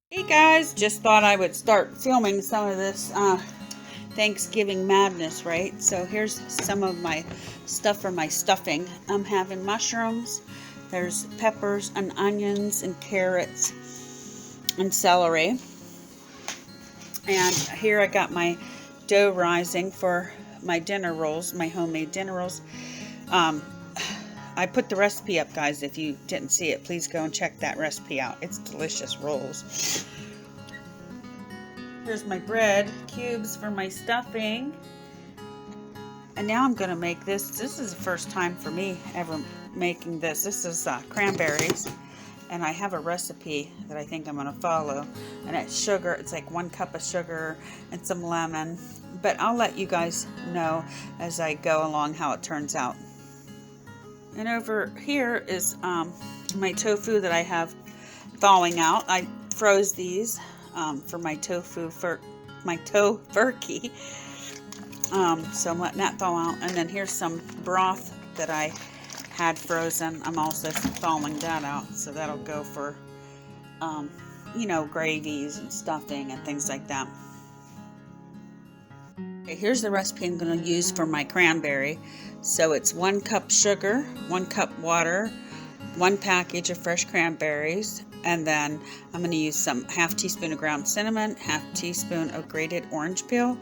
Hey guys, just thought I would start filming some of this Thanksgiving madness, right? So here's some of my stuff for my stuffing. I'm having mushrooms, there's peppers and onions and carrots and celery. And here I got my dough rising for my dinner rolls, my homemade dinner rolls. I put the recipe up, guys. If you didn't see it, please go and check that recipe out. It's delicious rolls. Here's my bread cubes for my stuffing. And now I'm going to make this. This is the first time for me ever making this. This is cranberries. And I have a recipe that I think I'm going to follow. And it's sugar. It's like 1 cup of sugar and some lemon. But I'll let you guys know as I go along how it turns out. And over here is my tofu that I have thawing out. I froze these for my tofurkey. So I'm letting that thaw out. And then here's some broth that I had frozen. I'm also thawing that out, so that'll go for gravies and stuffing and things like that. Okay, here's the recipe I'm going to use for my cranberry. So it's 1 cup sugar, 1 cup water, 1 package of fresh cranberries, and then I'm going to use some ½ teaspoon of ground cinnamon, ½ teaspoon of grated orange peel,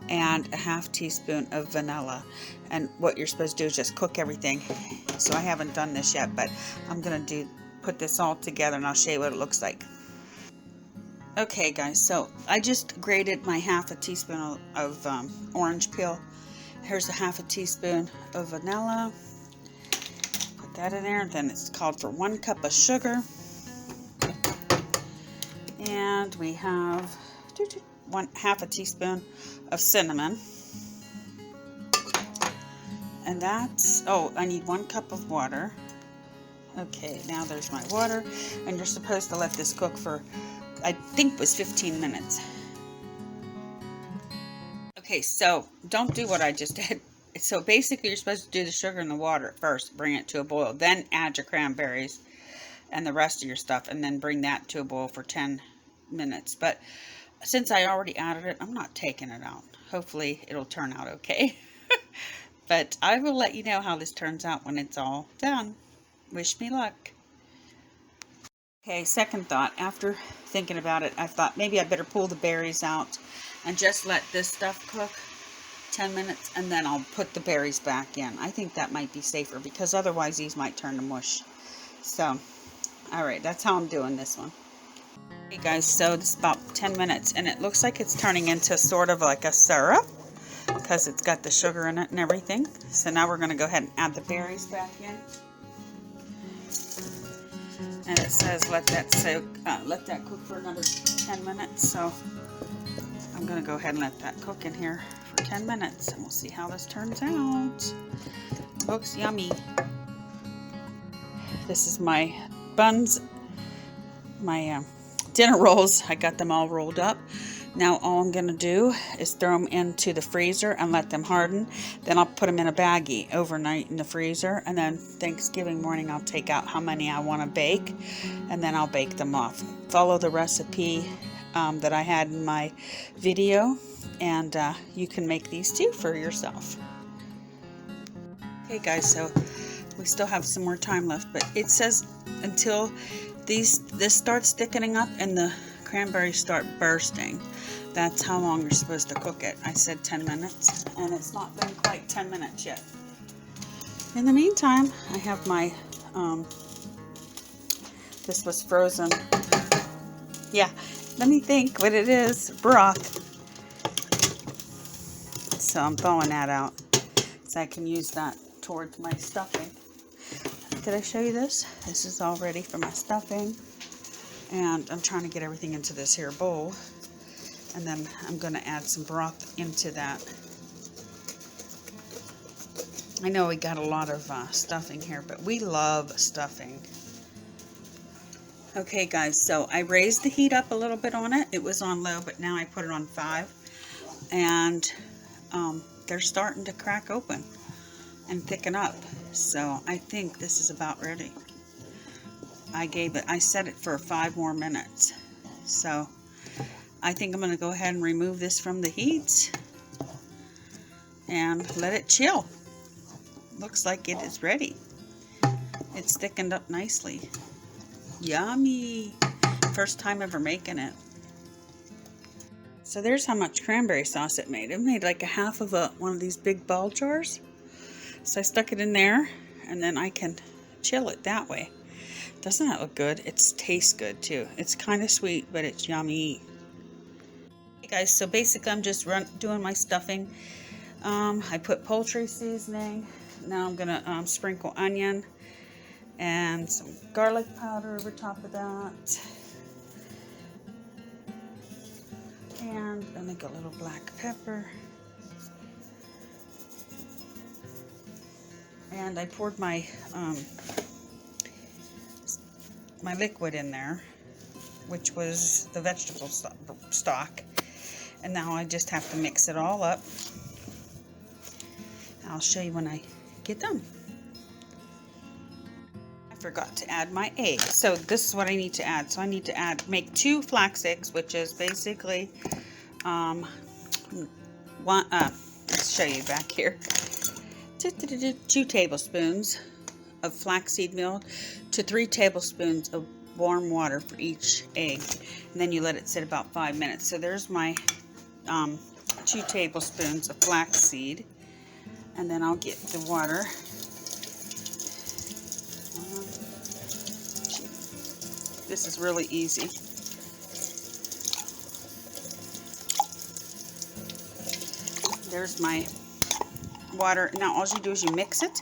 and a ½ teaspoon of vanilla. And what you're supposed to do is just cook everything. So I haven't done this yet, but I'm going to put this all together and I'll show you what it looks like. Okay guys, so I just grated my ½ teaspoon of orange peel. Here's a ½ teaspoon of vanilla. Put that in there. Then it's called for 1 cup of sugar. And we have ½ teaspoon of cinnamon. And that's, I need 1 cup of water. Okay, now there's my water. And you're supposed to let this cook for, I think it was 15 minutes. Okay, so don't do what I just did. So basically you're supposed to do the sugar and the water first, bring it to a boil, then add your cranberries and the rest of your stuff, and then bring that to a boil for 10 minutes. But since I already added it, I'm not taking it out. Hopefully it'll turn out okay. But I will let you know how this turns out when it's all done. Wish me luck. Okay, second thought. After thinking about it, I thought maybe I better pull the berries out and just let this stuff cook 10 minutes, and then I'll put the berries back in. I think that might be safer because otherwise these might turn to mush. So, alright, that's how I'm doing this one. Hey guys, so this is about 10 minutes and it looks like it's turning into sort of like a syrup because it's got the sugar in it and everything. So now we're going to go ahead and add the berries back in. And it says let that cook for another 10 minutes. So I'm going to go ahead and let that cook in here for 10 minutes and we'll see how this turns out. Looks yummy. This is my buns, my dinner rolls. I got them all rolled up. Now all I'm going to do is throw them into the freezer and let them harden. Then I'll put them in a baggie overnight in the freezer. And then Thanksgiving morning I'll take out how many I want to bake. And then I'll bake them off. Follow the recipe that I had in my video. And you can make these too for yourself. Okay guys, so we still have some more time left. But it says until this starts thickening up and the cranberries start bursting. That's how long you're supposed to cook it. I said 10 minutes, and it's not been quite 10 minutes yet. In the meantime, I have my, this was frozen. Yeah, let me think what it is. Broth. So I'm thawing that out so I can use that towards my stuffing. Did I show you this? This is all ready for my stuffing. And I'm trying to get everything into this here bowl. And then I'm going to add some broth into that. I know we got a lot of stuffing here, but we love stuffing. Okay guys, so I raised the heat up a little bit on it. It was on low, but now I put it on 5. And they're starting to crack open and thicken up. So I think this is about ready. I set it for 5 more minutes. So I think I'm going to go ahead and remove this from the heat and let it chill. Looks like it is ready. It's thickened up nicely. Yummy! First time ever making it. So there's how much cranberry sauce it made. It made like a half of one of these big ball jars. So I stuck it in there, and then I can chill it that way. Doesn't that look good? It tastes good too. It's kind of sweet, but it's yummy. Hey guys, so basically I'm just doing my stuffing. I put poultry seasoning. Now I'm gonna sprinkle onion and some garlic powder over top of that. And I think a little black pepper. And I poured my my liquid in there, which was the vegetable stock. And now I just have to mix it all up. I'll show you when I get done. I forgot to add my egg. So this is what I need to add. So I need to make 2 flax eggs, which is basically let's show you back here. 2 tablespoons of flaxseed milk to 3 tablespoons of warm water for each egg, and then you let it sit about 5 minutes. So there's my 2 tablespoons of flaxseed, and then I'll get the water. This is really easy. There's my water. Now all you do is you mix it.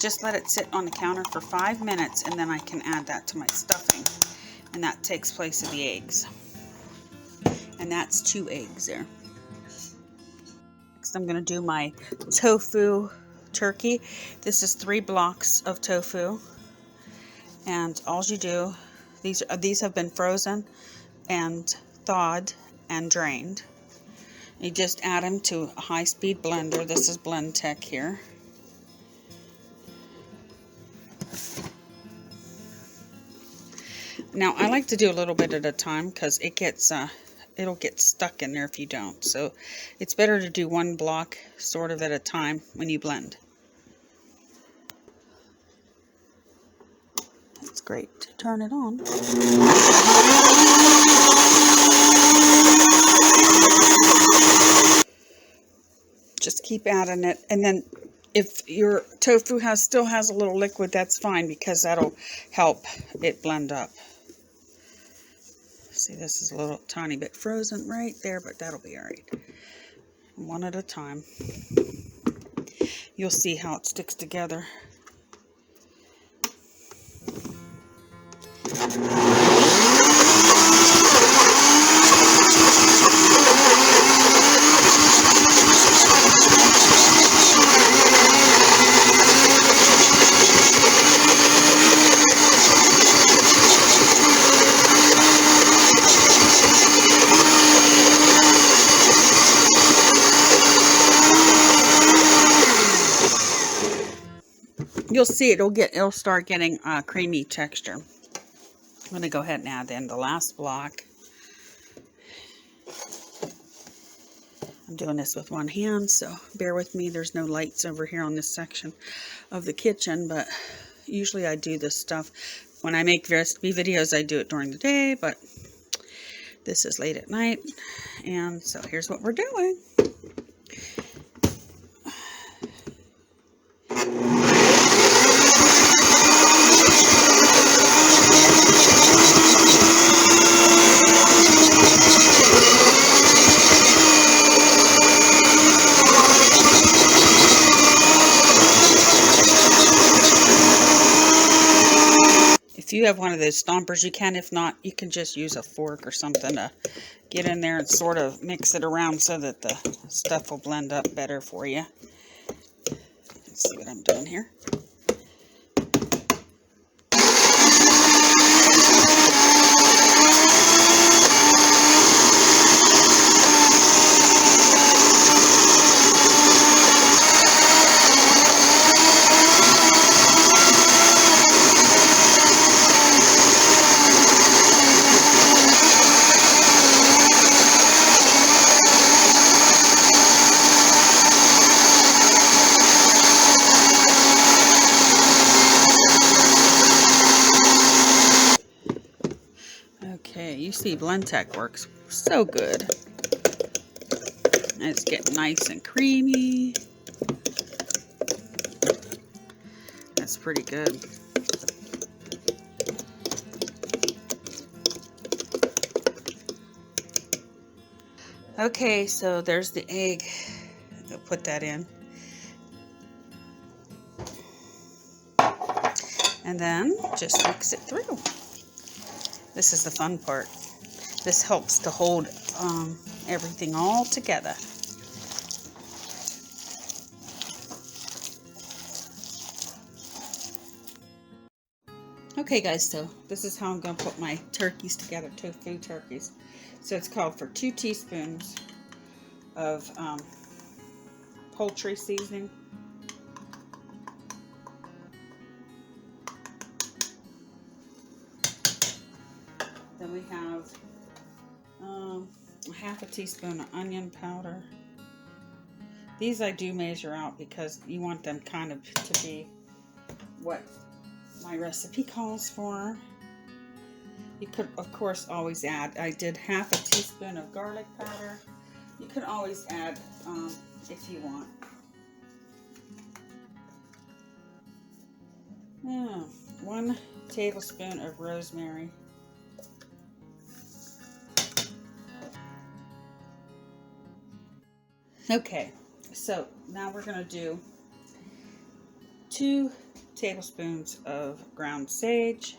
Just let it sit on the counter for 5 minutes, and then I can add that to my stuffing, and that takes place of the eggs. And that's 2 eggs there. Next I'm going to do my tofu turkey. This is 3 blocks of tofu, and all you do, these have been frozen and thawed and drained. You just add them to a high-speed blender. This is Blend Tech here. Now I like to do a little bit at a time because it gets it'll get stuck in there if you don't. So it's better to do 1 block sort of at a time when you blend. That's great. Turn it on. Just keep adding it, and then if your tofu still has a little liquid, that's fine, because that'll help it blend up. See, this is a little tiny bit frozen right there, but that'll be all right. 1 at a time. You'll see how it sticks together. You'll see it'll start getting a creamy texture. I'm going to go ahead and add in the last block. I'm doing this with 1 hand, so bear with me. There's no lights over here on this section of the kitchen, but usually I do this stuff when I make recipe videos. I do it during the day, but this is late at night, and so here's what we're doing. If you have one of those stompers, you can. If not, you can just use a fork or something to get in there and sort of mix it around so that the stuff will blend up better for you. Let's see what I'm doing here. you see Blendtec works so good. And it's getting nice and creamy. That's pretty good. Okay, so there's the egg. I'll put that in. And then just mix it through. This is the fun part. This helps to hold everything all together. Okay guys, so this is how I'm going to put my turkeys together, tofu turkeys. So it's called for 2 teaspoons of poultry seasoning. Then we have half a teaspoon of onion powder. These I do measure out because you want them kind of to be what my recipe calls for. You could, of course, always add. I did half a teaspoon of garlic powder. You could always add if you want. 1 tablespoon of rosemary. Okay, so now we're going to do 2 tablespoons of ground sage.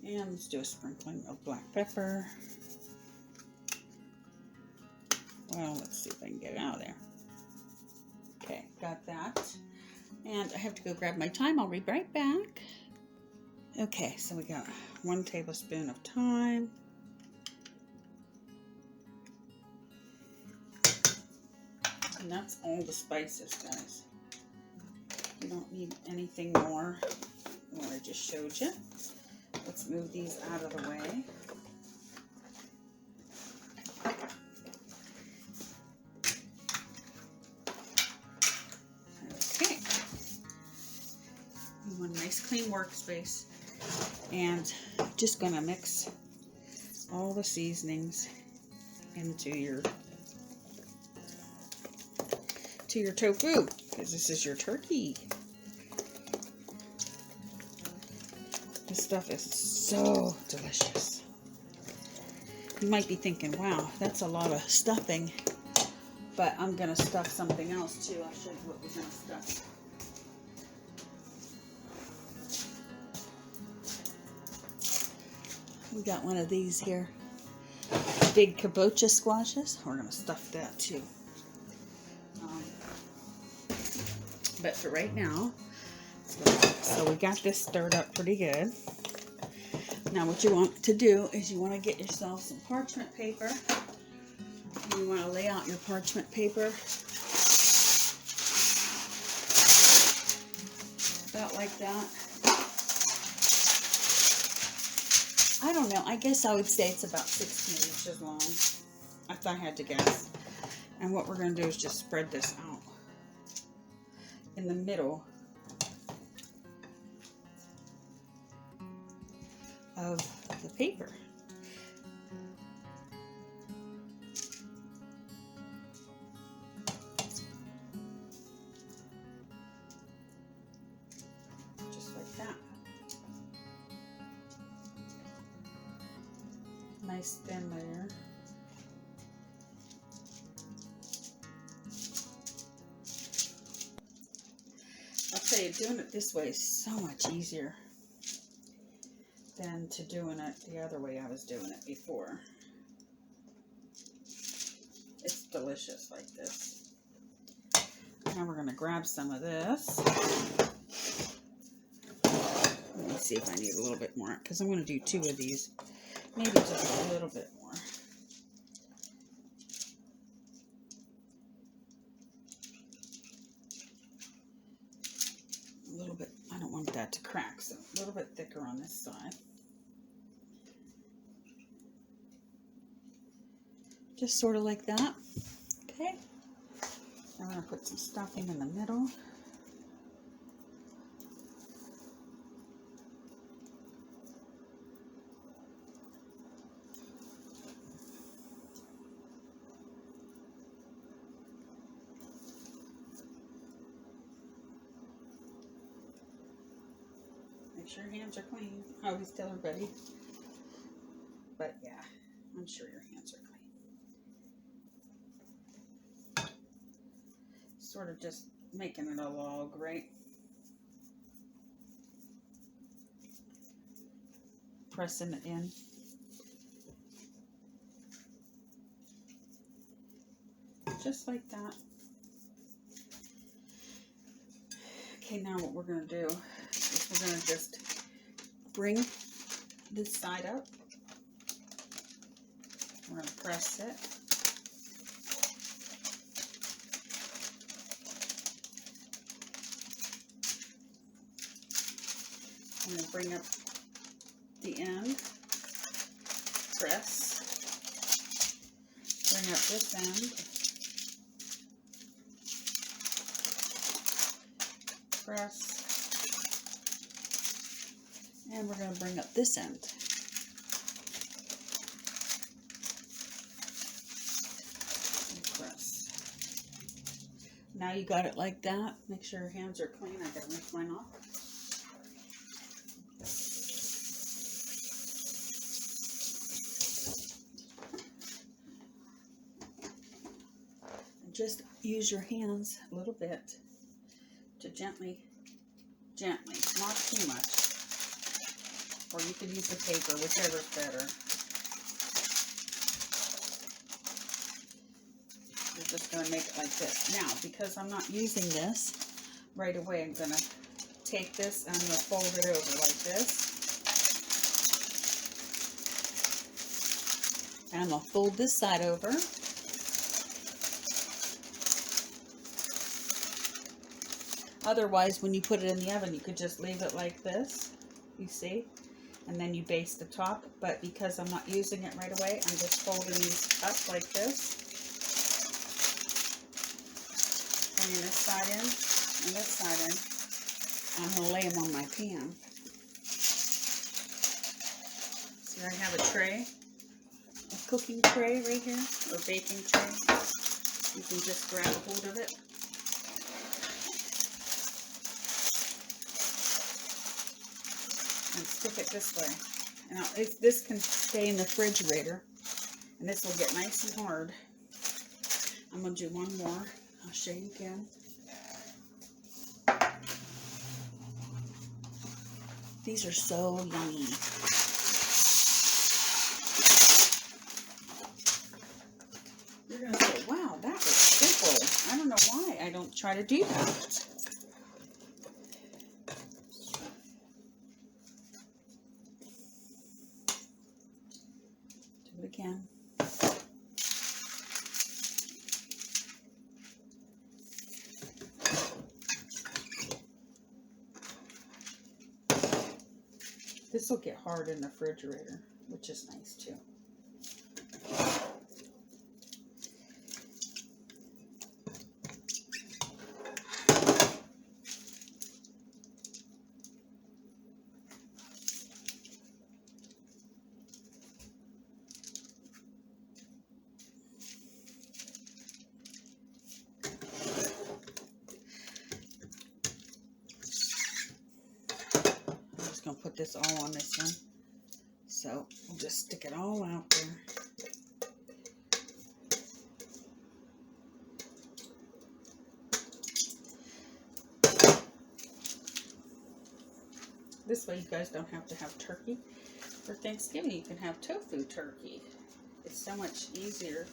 And let's do a sprinkling of black pepper. Well, let's see if I can get it out of there. Okay, got that. And I have to go grab my thyme. I'll be right back. Okay, so we got 1 tablespoon of thyme. And that's all the spices, guys. You don't need anything more than what I just showed you. Let's move these out of the way. Okay. You want a nice clean workspace. And just gonna mix all the seasonings into your tofu, because this is your turkey. This stuff is so delicious. You might be thinking, wow, that's a lot of stuffing, but I'm gonna stuff something else too. I'll show you what we're gonna stuff. We got one of these here, big kabocha squashes. We're gonna stuff that too. But for right now, so we got this stirred up pretty good. Now what you want to do is you want to get yourself some parchment paper. And you want to lay out your parchment paper about like that. I don't know, I guess I would say it's about 16 inches long, if I had to guess. And what we're going to do is just spread this out in the middle of the paper. Just like that. Nice thin layer. I'll tell you, doing it this way is so much easier than to doing it the other way I was doing it before. It's delicious like this. Now we're going to grab some of this. Let me see if I need a little bit more, because I'm going to do 2 of these. Maybe just a little bit more. A little bit, I don't want that to crack, so a little bit thicker on this side. Just sort of like that. Okay. I'm going to put some stuffing in the middle. Make sure your hands are clean. I always tell everybody. But yeah, I'm sure your hands are clean. Sort of just making it a log, right? Pressing it in. Just like that. Okay, now what we're going to do is we're going to just bring this side up. We're going to press it. I'm going to bring up the end. Press. Bring up this end. Press, and we're going to bring up this end. And press. Now you got it like that. Make sure your hands are clean. I gotta rinse mine off. And just use your hands a little bit to gently, not too much, or you could use the paper, whichever's better. We're just going to make it like this. Now, because I'm not using this right away, I'm going to take this and I'm going to fold it over like this. And I'm going to fold this side over. Otherwise, when you put it in the oven, you could just leave it like this, you see, and then you baste the top. But because I'm not using it right away, I'm just folding these up like this. Bringing this side in and this side in. I'm going to lay them on my pan. So I have a tray, a cooking tray right here, or baking tray. You can just grab a hold of it. And stick it this way. Now, this can stay in the refrigerator, and this will get nice and hard. I'm going to do one more. I'll show you again. These are so yummy. You're going to say, wow, that was simple. I don't know why I don't try to do that. Do it again. This will get hard in the refrigerator, which is nice too. Going to put this all on this one, so we'll just stick it all out there. This way you guys don't have to have turkey for Thanksgiving. You can have tofu turkey. It's so much easier.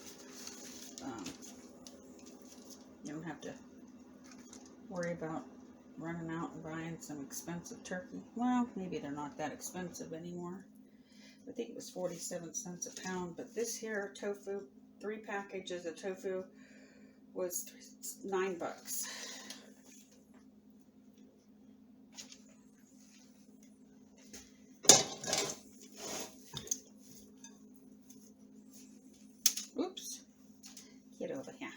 You don't have to worry about running out and buying some expensive turkey. Well, maybe they're not that expensive anymore. I think it was 47 cents a pound, but this here tofu, 3 packages of tofu was $9. Oops. Get over here.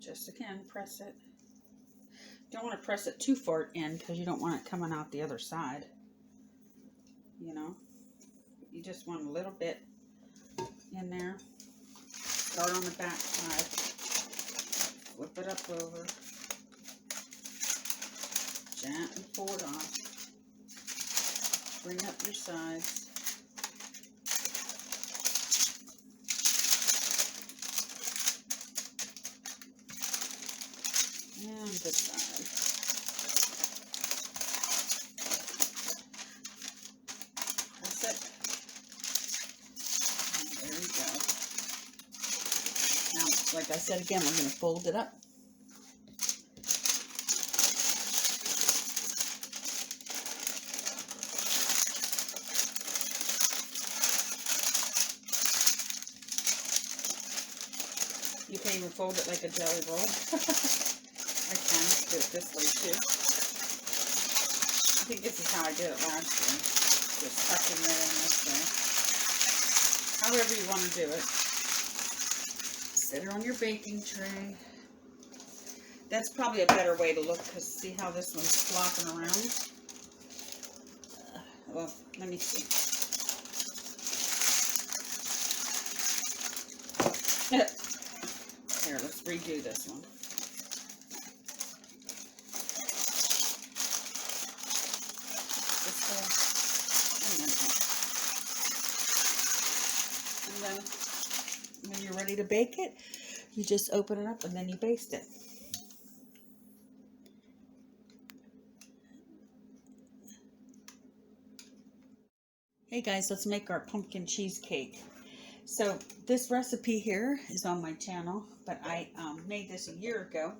just again press it. Don't want to press it too far in because you don't want it coming out the other side. You know, you just want a little bit in there. Start on the back side. Flip it up over. Gently pull it off. Bring up your sides. And this side. Press it. And there we go. Now, like I said again, we're going to fold it up. You can even fold it like a jelly roll. I can do it this way too. I think this is how I did it last year. Just tucking it in this way. However you want to do it. Set it on your baking tray. That's probably a better way to look because see how this one's flopping around? Well, let me see. Here, let's redo this one. And then when you're ready to bake it, you just open it up and then you baste it. Hey guys, let's make our pumpkin cheesecake. So this recipe here is on my channel, but I made this a year ago.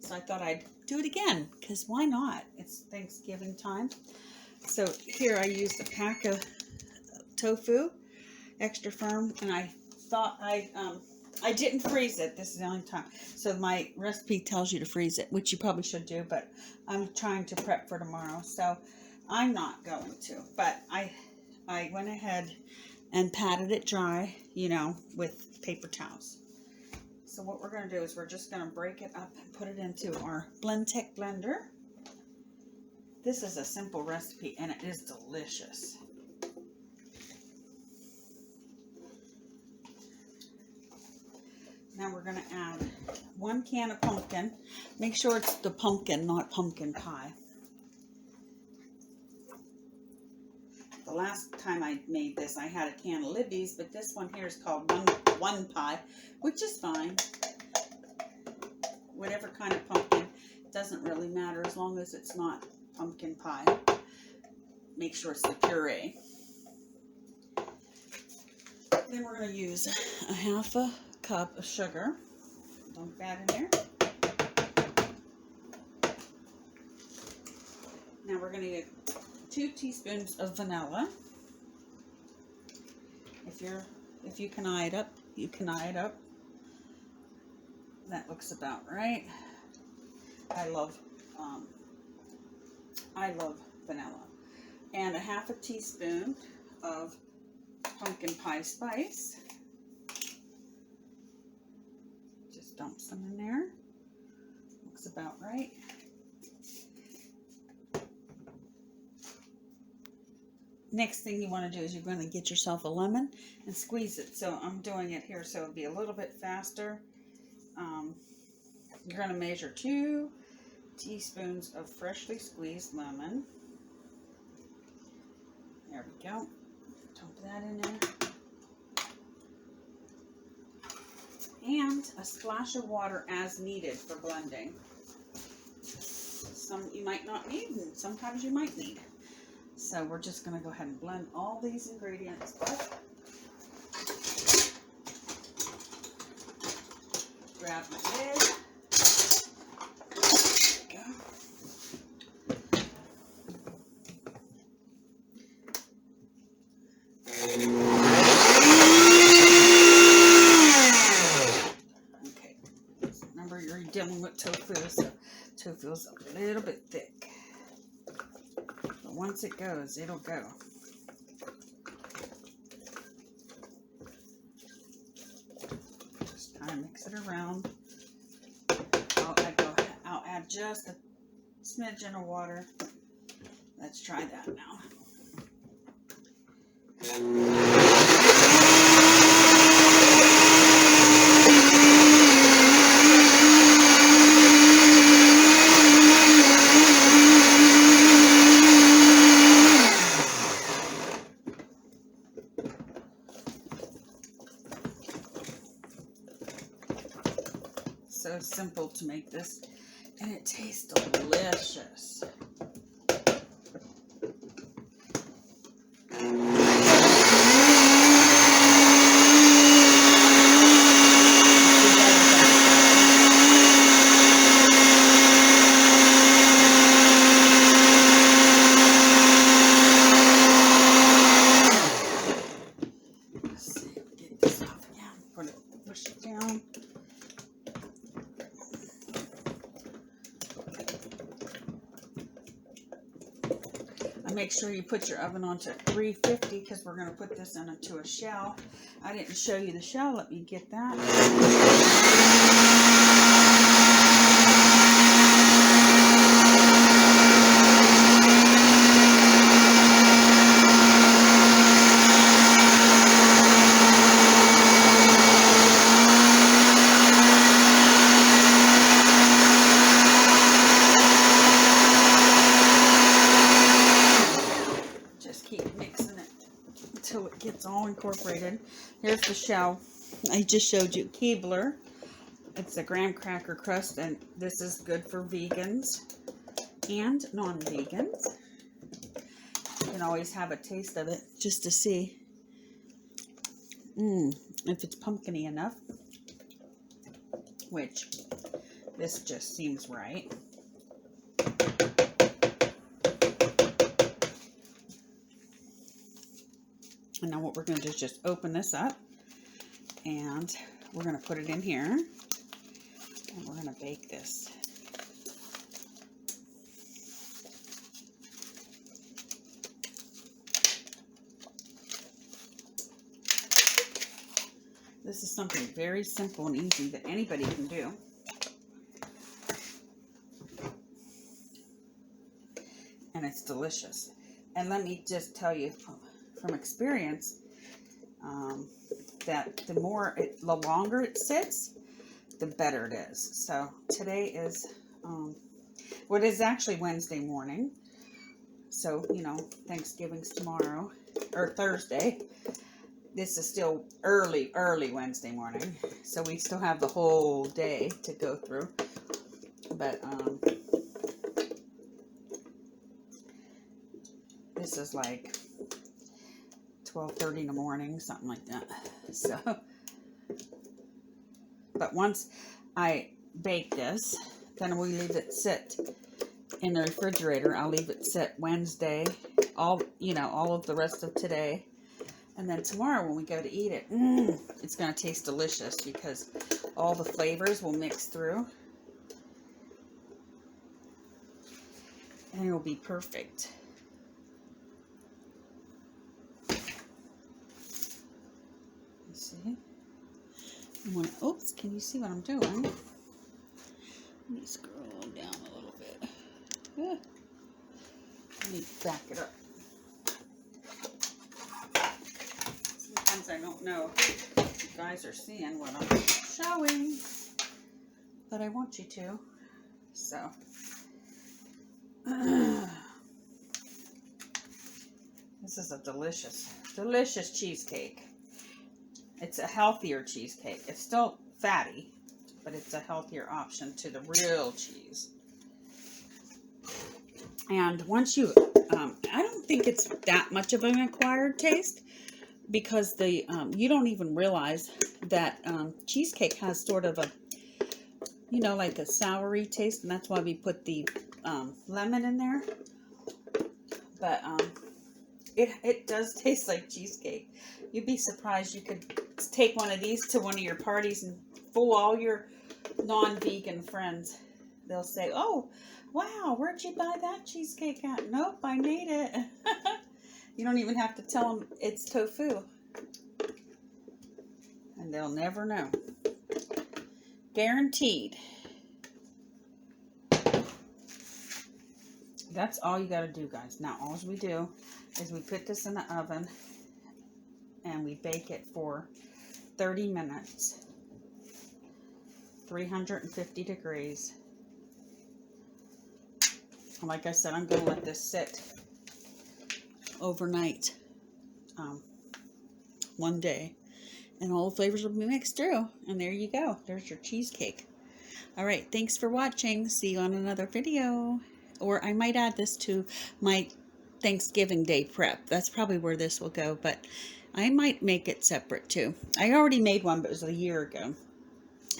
So I thought I'd do it again, because why not? It's Thanksgiving time. So here I used a pack of tofu, extra firm, and I thought I didn't freeze it. This is the only time. So my recipe tells you to freeze it, which you probably should do, but I'm trying to prep for tomorrow. So I'm not going to, but I went ahead and patted it dry, you know, with paper towels. So what we're going to do is we're just going to break it up and put it into our Blendtec blender. This is a simple recipe and it is delicious. Now we're going to add 1 can of pumpkin. Make sure it's the pumpkin, not pumpkin pie. The last time I made this, I had a can of Libby's, but this one here is called one pie, which is fine. Whatever kind of pumpkin, doesn't really matter as long as it's not pumpkin pie. Make sure it's the puree. Then we're going to use a 1/2 cup of sugar. Dump that in there. Now we're going to get 2 teaspoons of vanilla. If you can eye it up, you can eye it up. That looks about right. I love vanilla. And a 1/2 teaspoon of pumpkin pie spice. Just dump some in there. Looks about right. Next thing you want to do is you're going to get yourself a lemon and squeeze it. So I'm doing it here so it'll be a little bit faster. You're going to measure 2 teaspoons of freshly squeezed lemon. There we go. Dump that in there. And a splash of water as needed for blending. Some you might not need and sometimes you might need. So we're just going to go ahead and blend all these ingredients up. Grab my lid. There we go. Okay. Remember, you're dealing with tofu, so tofu is a little bit thick. Once it goes, it'll go. Just kind of mix it around. add just a smidgen of water. Let's try that now. So simple to make this, and it tastes delicious. Let's see, get this off again. Push it down. Make sure you put your oven on to 350 because we're going to put this into a shell. I didn't show you the shell. Let me get that. Until it gets all incorporated. Here's the shell. I just showed you Keebler. It's a graham cracker crust, and this is good for vegans and non-vegans. You can always have a taste of it just to see if it's pumpkin-y enough, which this just seems right. And now what we're going to do is just open this up, and we're going to put it in here, and we're going to bake this. This is something very simple and easy that anybody can do. And it's delicious. And let me just tell you from experience, that the longer it sits, the better it is. So today is, what is actually Wednesday morning. So, you know, Thanksgiving's tomorrow, or Thursday. This is still early Wednesday morning. So we still have the whole day to go through. But, this is like 12:30 in the morning, something like that. So, but once I bake this, then we leave it sit in the refrigerator. I'll leave it sit Wednesday, all of the rest of today, and then tomorrow when we go to eat it, it's going to taste delicious because all the flavors will mix through, and it will be perfect. See? Oops, can you see what I'm doing? Let me scroll down a little bit. Let me back it up. Sometimes I don't know if you guys are seeing what I'm showing, but I want you to. So, this is a delicious, delicious cheesecake. It's a healthier cheesecake. It's still fatty, but it's a healthier option to the real cheese. And once you, I don't think it's that much of an acquired taste, because you don't even realize that cheesecake has sort of a, like a soury taste, and that's why we put the lemon in there. But it does taste like cheesecake. You'd be surprised. You could take one of these to one of your parties and fool all your non-vegan friends. They'll say, "Oh, wow, where'd you buy that cheesecake at?" "Nope, I made it." You don't even have to tell them it's tofu. And they'll never know. Guaranteed. That's all you got to do, guys. Now, all we do is we put this in the oven and we bake it for 30 minutes, 350 degrees. Like I said, I'm going to let this sit overnight, one day, and all the flavors will be mixed through. And there you go. There's your cheesecake. All right. Thanks for watching. See you on another video. Or I might add this to my Thanksgiving Day prep. That's probably where this will go, but I might make it separate too. I already made one, but it was a year ago.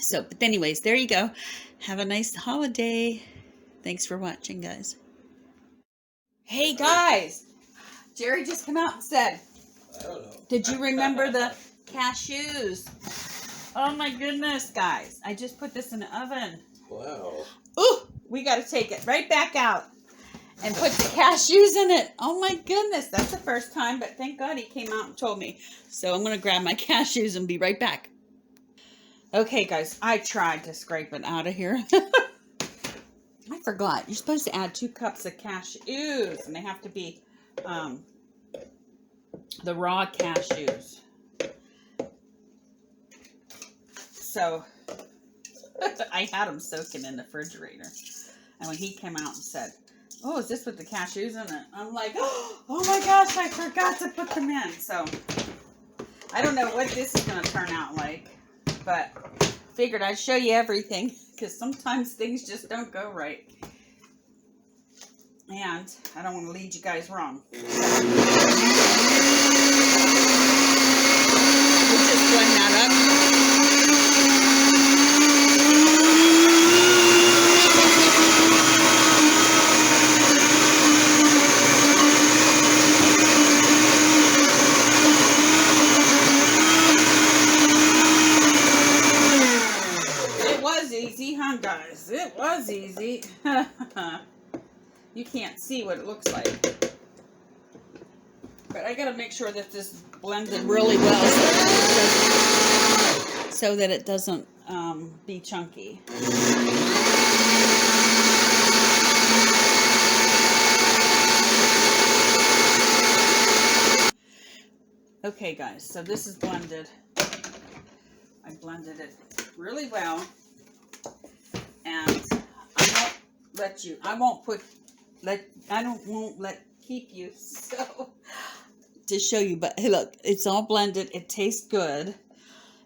So, but anyways, there you go. Have a nice holiday. Thanks for watching, guys. Hey, guys. Jerry just came out and said, I don't know. did you remember the cashews? Oh, my goodness, guys. I just put this in the oven. Wow. Ooh, we got to take it right back out and put the cashews in it. Oh, my goodness. That's the first time, but thank God he came out and told me. So I'm going to grab my cashews and be right back. Okay, guys, I tried to scrape it out of here. I forgot. You're supposed to add 2 cups of cashews, and they have to be the raw cashews. So I had them soaking in the refrigerator, and when he came out and said, "Oh, is this with the cashews in it?" I'm like, "Oh my gosh, I forgot to put them in." So I don't know what this is going to turn out like, but figured I'd show you everything, because sometimes things just don't go right. And I don't want to lead you guys wrong. We'll just blend that up. It was easy, huh, guys? It was easy. You can't see what it looks like. But I gotta make sure that this blended really well so that it doesn't be chunky. Okay, guys, so this is blended. I blended it really well. And I won't keep you so to show you, but hey, look, it's all blended. It tastes good.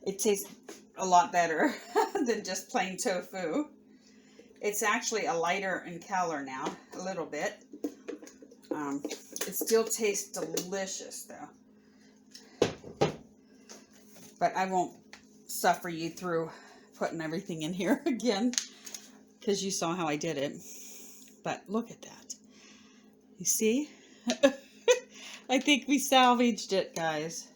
It tastes a lot better than just plain tofu. It's actually a lighter in color now, a little bit. It still tastes delicious though, but I won't suffer you through putting everything in here again, because you saw how I did it. But look at that. You see? I think we salvaged it, guys.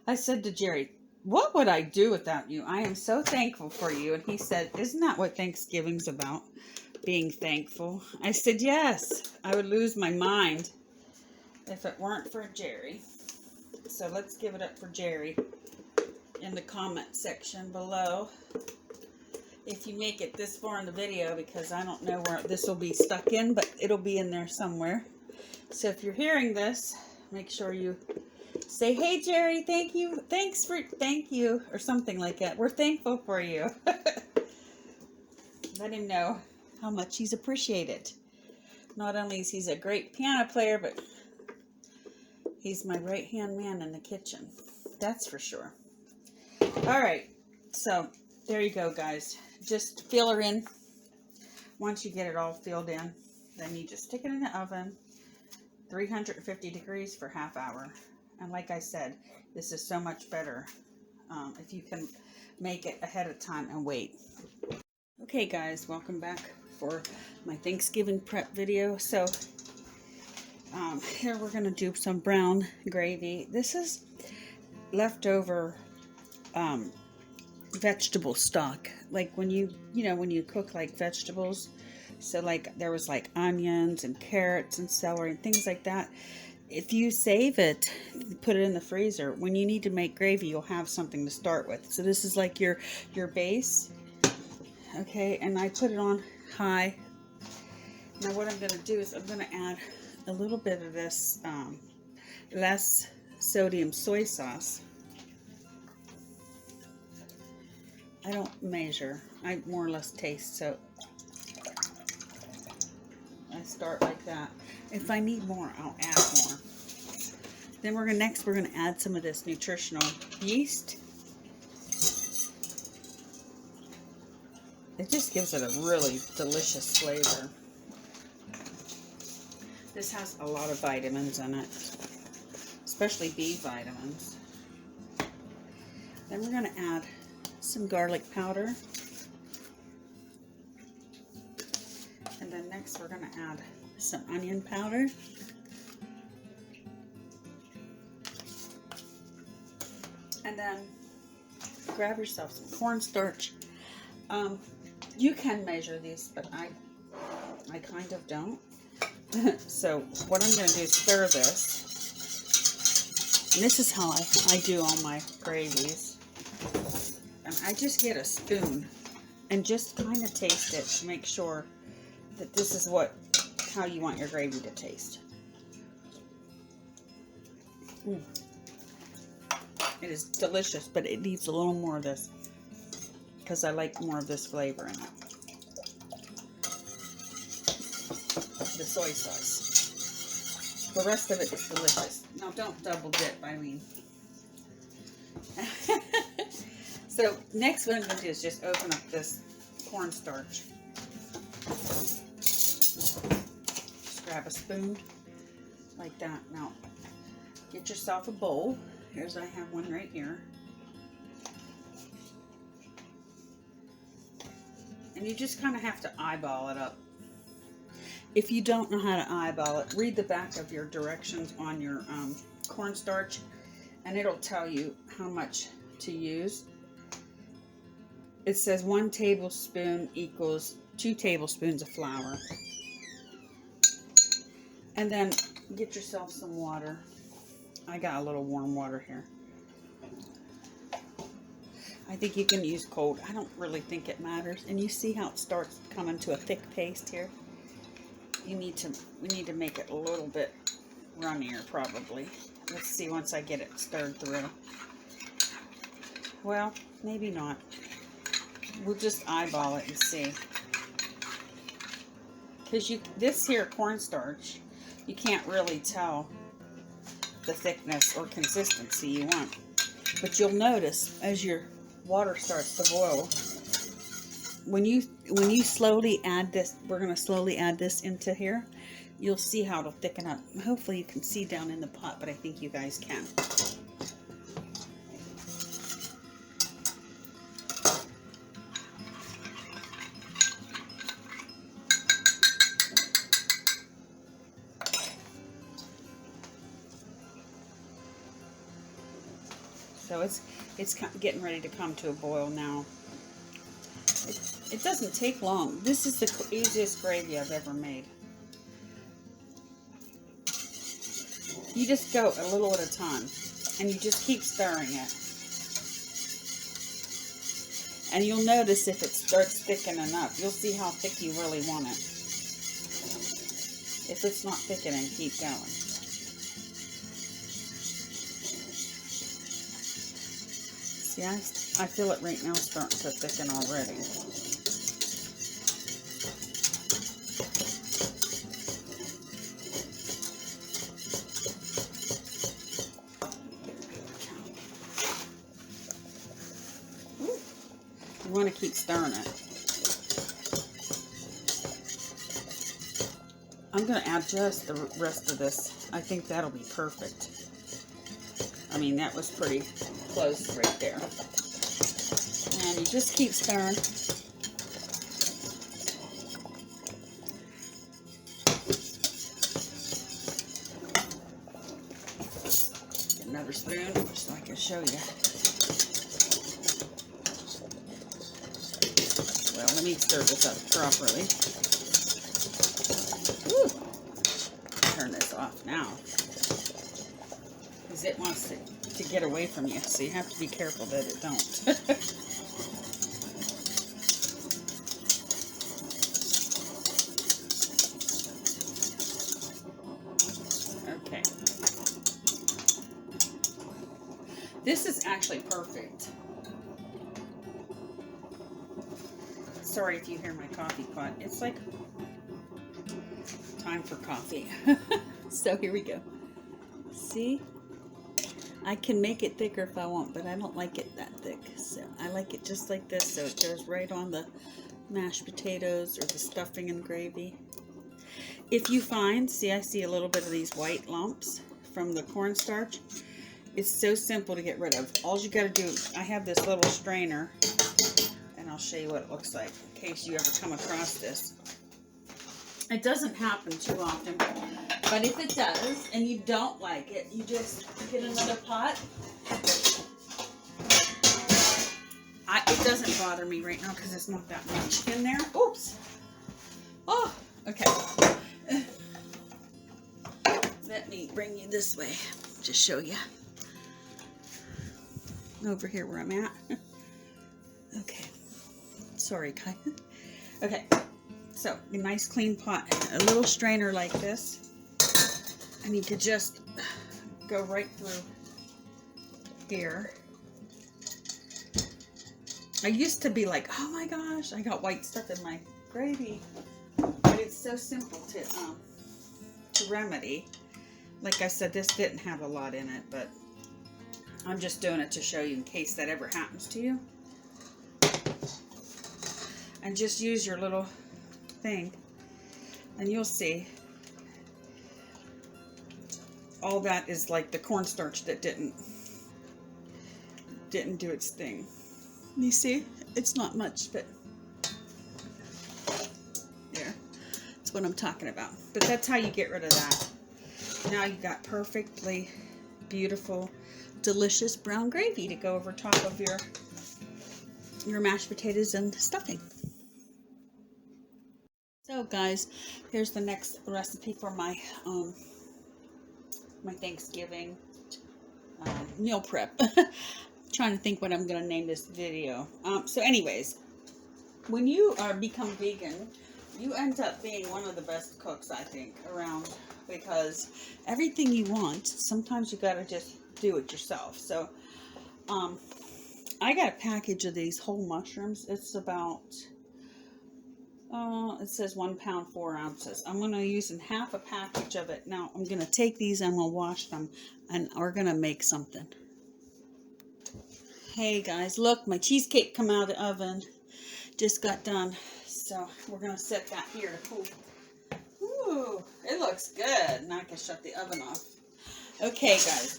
I said to Jerry, what would I do without you? I am so thankful for you. And he said, isn't that what Thanksgiving's about? Being thankful. I said, yes. I would lose my mind if it weren't for Jerry. So let's give it up for Jerry in the comment section below. If you make it this far in the video, because I don't know where this will be stuck in, but it'll be in there somewhere. So if you're hearing this, make sure you say, hey Jerry, thank you, thank you, or something like that. We're thankful for you. Let him know how much he's appreciated. Not only is he a great piano player, but he's my right-hand man in the kitchen. That's for sure. All right, so there you go, guys. Just fill her in. Once you get it all filled in, then you just stick it in the oven, 350 degrees for half hour. And like I said, this is so much better if you can make it ahead of time and wait. Okay, guys, welcome back for my Thanksgiving prep video. So here we're going to do some brown gravy. This is leftover vegetable stock, like when you cook like vegetables. So like there was like onions and carrots and celery and things like that. If you save it, put it in the freezer, when you need to make gravy, you'll have something to start with. So this is like your base. Okay, and I put it on high Now what I'm going to do is I'm going to add a little bit of this less sodium soy sauce. I don't measure. I more or less taste, so I start like that. If I need more, I'll add more. Then we're going to add some of this nutritional yeast. It just gives it a really delicious flavor. This has a lot of vitamins in it, especially B vitamins. Then we're going to add some garlic powder. And then next we're going to add some onion powder. And then grab yourself some cornstarch. You can measure these, but I kind of don't. So what I'm going to do is stir this. And this is how I do all my gravies. And I just get a spoon and just kind of taste it to make sure that this is how you want your gravy to taste. It is delicious, but it needs a little more of this because I like more of this flavor in it. The soy sauce. The rest of it is delicious. Now don't double dip, I mean. So next what I'm going to do is just open up this cornstarch. Just grab a spoon like that. Now get yourself a bowl. Here's, I have one right here. And you just kind of have to eyeball it up. If you don't know how to eyeball it, read the back of your directions on your cornstarch, and it'll tell you how much to use. It says 1 tablespoon equals 2 tablespoons of flour. And then get yourself some water. I got a little warm water here. I think you can use cold. I don't really think it matters. And you see how it starts coming to a thick paste here? We need to make it a little bit runnier probably. Let's see once I get it stirred through. Well, maybe not. We'll just eyeball it and see. Because this here cornstarch, you can't really tell the thickness or consistency you want. But you'll notice as your water starts to boil, when you slowly add this, we're going to slowly add this into here, you'll see how it'll thicken up. Hopefully you can see down in the pot, but I think you guys can. So it's getting ready to come to a boil now. It doesn't take long. This is the easiest gravy I've ever made. You just go a little at a time, and you just keep stirring it. And you'll notice if it starts thickening up. You'll see how thick you really want it. If it's not thickening, keep going. See, I feel it right now starting to thicken already. You want to keep stirring it. I'm going to add just the rest of this. I think that'll be perfect. I mean, that was pretty close right there. And you just keep stirring. Get another spoon so I can show you. Well, let me stir this up properly. Woo. Turn this off now, because it wants to get away from you, so you have to be careful that it don't. This is actually perfect. Sorry if you hear my coffee pot. It's like time for coffee. So here we go. See? I can make it thicker if I want, but I don't like it that thick. So I like it just like this, so it goes right on the mashed potatoes or the stuffing and gravy. If you find, see, I see a little bit of these white lumps from the cornstarch. It's so simple to get rid of. All you got to do, I have this little strainer, and I'll show you what it looks like in case you ever come across this. It doesn't happen too often, but if it does and you don't like it, you just get another pot. It doesn't bother me right now because it's not that much in there. Oops. Oh, okay. Let me bring you this way, just show you. Over here where I'm at. Okay. Sorry, guys. Okay. So, a nice clean pot, a little strainer like this, and you could just go right through here. I used to be like, oh my gosh, I got white stuff in my gravy, but it's so simple to remedy. Like I said, this didn't have a lot in it, but I'm just doing it to show you in case that ever happens to you. And just use your little thing and you'll see all that is like the cornstarch that didn't do its thing. You see, it's not much, but there, that's what I'm talking about. But that's how you get rid of that. Now you got perfectly beautiful, delicious brown gravy to go over top of your mashed potatoes and stuffing. So guys, here's the next recipe for my my Thanksgiving meal prep. Trying to think what I'm going to name this video. So anyways, when you become vegan, you end up being one of the best cooks, I think, around, because everything you want, sometimes you got to just do it yourself. So I got a package of these whole mushrooms. It's about it says 1 pound 4 ounces. I'm going to use in half a package of it. Now I'm going to take these and we'll wash them and we're going to make something. Hey guys, look, my cheesecake come out of the oven. Just got done. So we're going to set that here to cool. Ooh, it looks good. Now I can shut the oven off. Okay guys,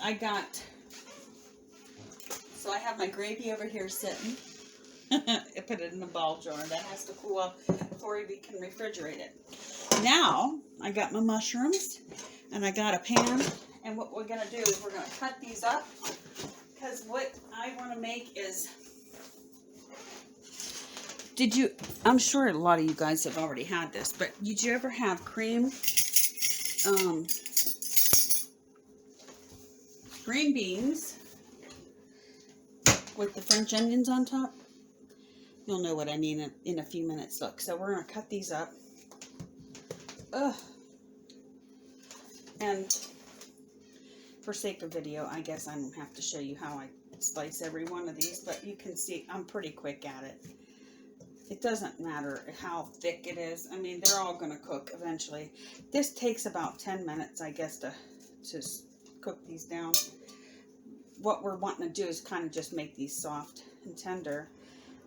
so I have my gravy over here sitting. I put it in a ball jar. That has to cool off before we can refrigerate it. Now, I got my mushrooms, and I got a pan, and what we're going to do is we're going to cut these up, because what I want to make is, I'm sure a lot of you guys have already had this, but did you ever have green beans with the French onions on top? You'll know what I mean in a few minutes. Look, so we're going to cut these up. Ugh. And for sake of video, I guess I don't have to show you how I slice every one of these, but you can see I'm pretty quick at it. It doesn't matter how thick it is. I mean, they're all going to cook eventually. This takes about 10 minutes, I guess, to cook these down. What we're wanting to do is kind of just make these soft and tender.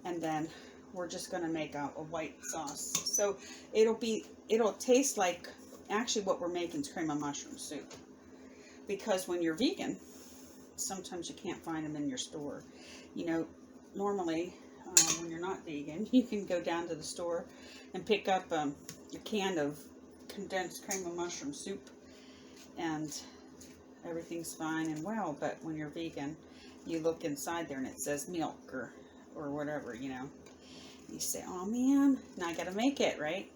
And then we're just going to make a white sauce. So it'll taste like, actually what we're making is cream of mushroom soup. Because when you're vegan, sometimes you can't find them in your store. You know, normally when you're not vegan, you can go down to the store and pick up a can of condensed cream of mushroom soup. And everything's fine and well. But when you're vegan, you look inside there and it says milk or whatever, you know. You say, oh man, now I gotta make it, right?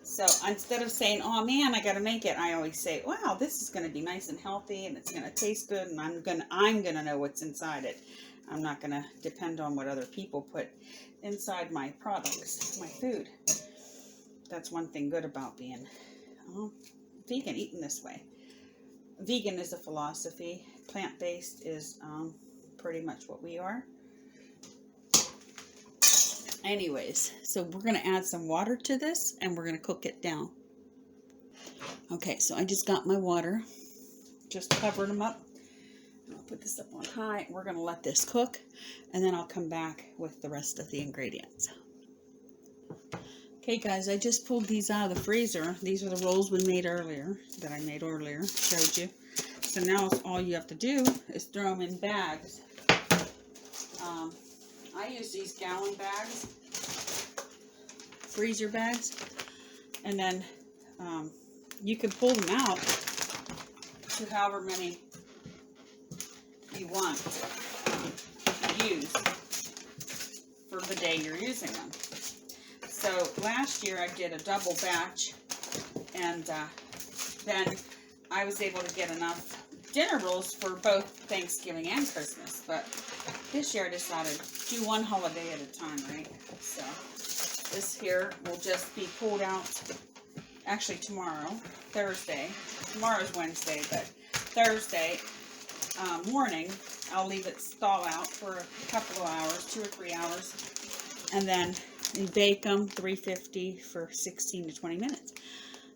So instead of saying, oh man, I gotta make it, I always say, wow, this is gonna be nice and healthy and it's gonna taste good and I'm gonna know what's inside it. I'm not gonna depend on what other people put inside my products, my food. That's one thing good about being vegan, eating this way. Vegan is a philosophy. Plant-based is pretty much what we are. Anyways, so we're going to add some water to this and we're going to cook it down. Okay, so I just got my water, just covered them up. I'll put this up on high. We're going to let this cook, and then I'll come back with the rest of the ingredients. Okay, guys, I just pulled these out of the freezer. These are the rolls we made earlier, showed you. So now all you have to do is throw them in bags. I use these gallon bags, freezer bags, and then you can pull them out to however many you want to use for the day you're using them. So last year I did a double batch, and then I was able to get enough dinner rolls for both Thanksgiving and Christmas. But this year I decided to do one holiday at a time, right? So this here will just be pulled out actually tomorrow, Thursday. Tomorrow's Wednesday, but Thursday morning I'll leave it thaw out for a couple of hours, 2 or 3 hours, and then you bake them 350 for 16 to 20 minutes.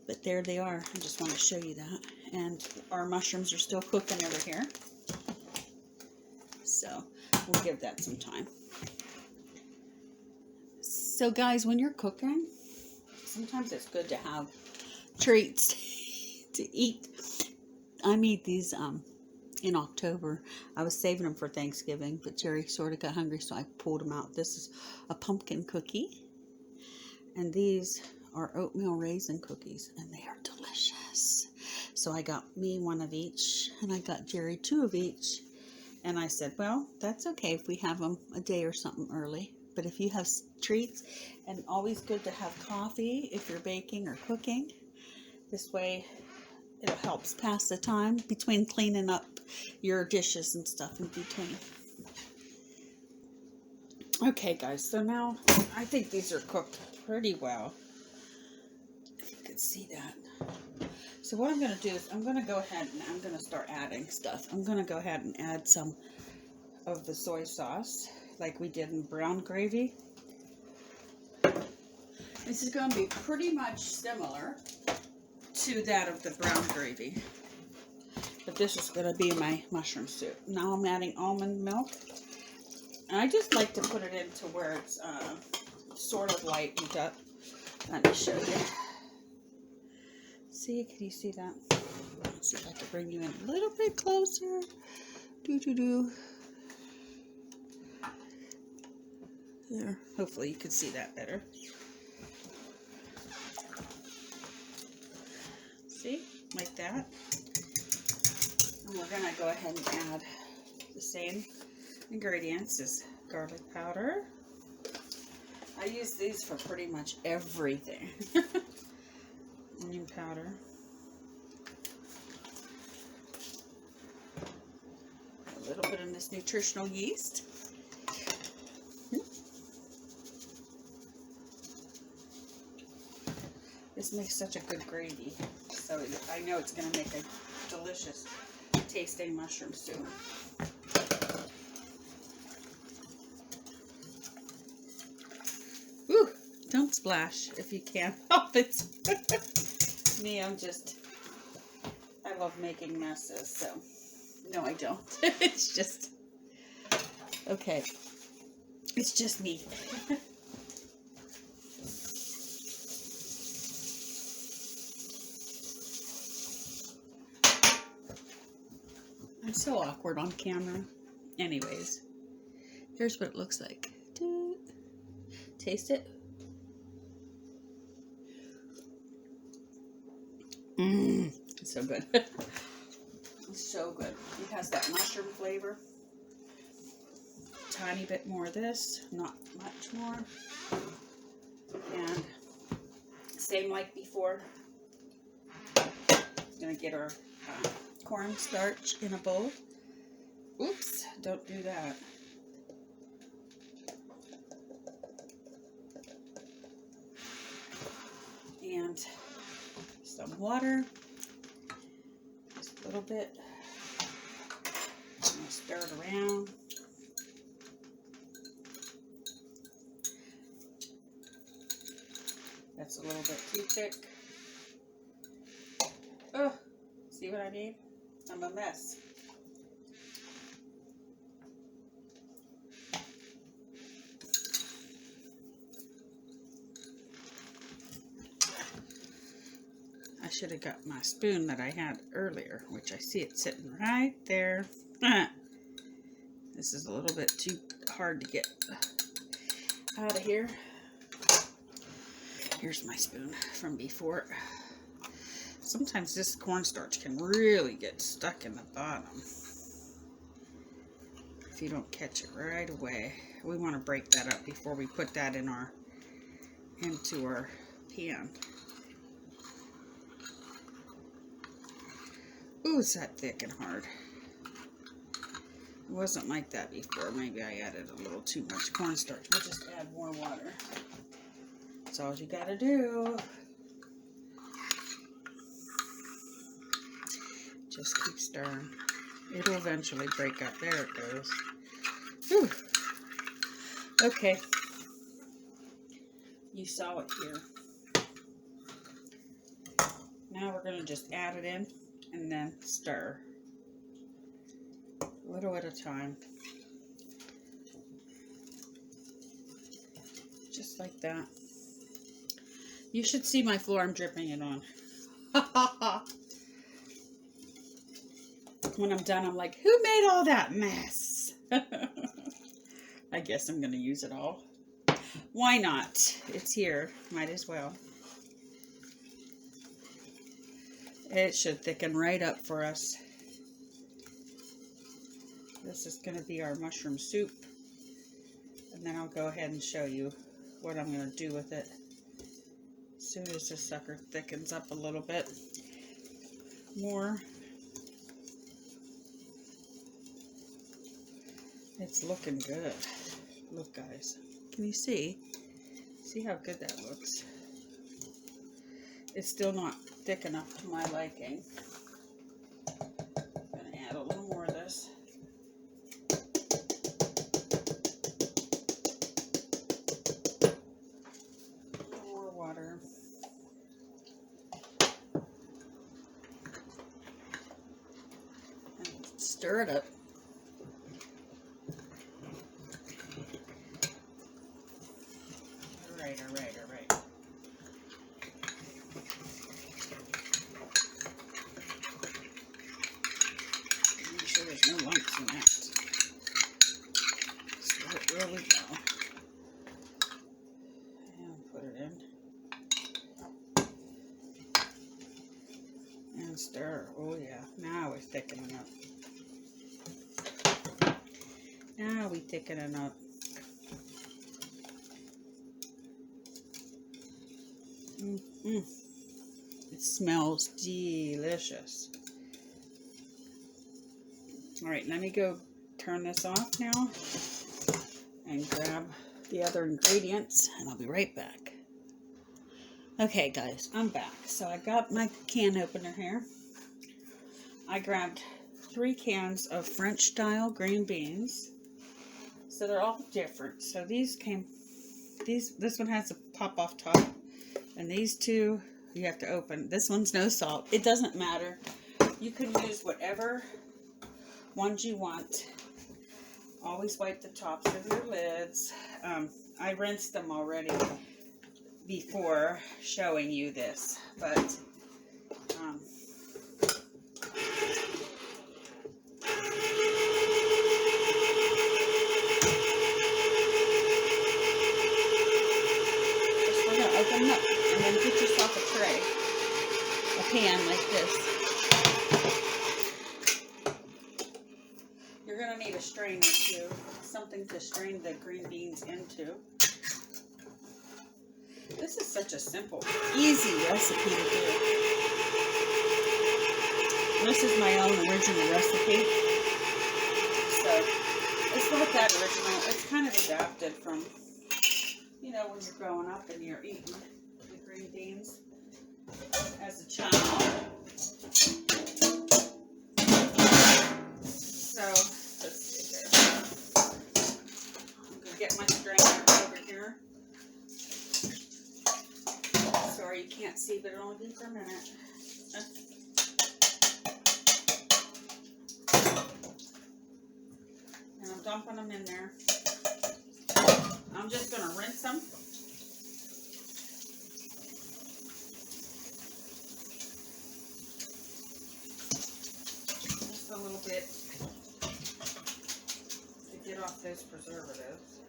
But there they are. I just want to show you that. And our mushrooms are still cooking over here, so we'll give that some time. So guys, when you're cooking, sometimes it's good to have treats to eat. I made these in October. I was saving them for Thanksgiving, but Jerry sort of got hungry, so I pulled them out. This is a pumpkin cookie, and these are oatmeal raisin cookies, and they are delicious. So I got me one of each, and I got Jerry 2 of each, and I said, well, that's okay if we have them a day or something early, but if you have treats, and always good to have coffee if you're baking or cooking. This way it helps pass the time between cleaning up your dishes and stuff in between. Okay guys, so now I think these are cooked pretty well. If you could see that. So what I'm going to do is I'm going to go ahead and I'm going to start adding stuff. I'm going to go ahead and add some of the soy sauce like we did in brown gravy. This is going to be pretty much similar to that of the brown gravy, but this is going to be my mushroom soup. Now I'm adding almond milk, and I just like to put it into where it's sort of lightened up. Let me show you. See, can you see that? Let's see if I can bring you in a little bit closer. There, hopefully you can see that better. See, like that. And we're gonna go ahead and add the same ingredients as garlic powder. I use these for pretty much everything. Onion powder. A little bit of this nutritional yeast. This makes such a good gravy, so I know it's going to make a delicious tasting mushroom soup. Woo! Don't splash if you can't help it. Me, I love making messes, so no, I don't. It's just, okay, it's just me. I'm so awkward on camera. Anyways, here's what it looks like. Taste it. It's so good. It's so good. It has that mushroom flavor. Tiny bit more of this, not much more. And same like before. Gonna get our cornstarch in a bowl. Oops, don't do that. And some water, just a little bit. I'm gonna stir it around. That's a little bit too thick. Oh, see what I mean? I'm a mess. I should have got my spoon that I had earlier, which I see it sitting right there. This is a little bit too hard to get out of here. Here's my spoon from before. Sometimes this cornstarch can really get stuck in the bottom if you don't catch it right away. We want to break that up before we put that in into our pan. Ooh, is that thick and hard? It wasn't like that before. Maybe I added a little too much cornstarch. We'll just add more water. That's all you gotta do. Just keep stirring. It'll eventually break up. There it goes. Whew. Okay. You saw it here. Now we're gonna just add it in and then stir. A little at a time. Just like that. You should see my floor. I'm dripping it on. When I'm done, I'm like, who made all that mess? I guess I'm going to use it all. Why not? It's here. Might as well. It should thicken right up for us. This is going to be our mushroom soup. And then I'll go ahead and show you what I'm going to do with it. As soon as this sucker thickens up a little bit more. It's looking good. Look, guys. Can you see? See how good that looks? It's still not thick enough to my liking. I'm going to add a little more of this. More water. And stir it up. All right. Make sure there's no lumps in that. Stir it really well. And put it in. And stir. Oh yeah. Now we're thickening up. Now we're thickening up. It smells delicious. All right, let me go turn this off now and grab the other ingredients, and I'll be right back. Okay, guys, I'm back. So I got my can opener here. I grabbed 3 cans of French style green beans. So they're all different. So this one has a pop off top. And these 2, you have to open. This one's no salt. It doesn't matter. You can use whatever ones you want. Always wipe the tops of your lids. I rinsed them already before showing you this. But, open them up. And then get yourself a tray, a pan like this. You're going to need a strainer too, something to strain the green beans into. This is such a simple, easy recipe to do. This is my own original recipe. So, it's not that original. It's kind of adapted from, you know, when you're growing up and you're eating the green beans as a child. So, let's see here. I'm going to get my strainer over here. can't see, but it'll only be for a minute. And I'm dumping them in there. I'm just going to rinse them. Just a little bit to get off those preservatives.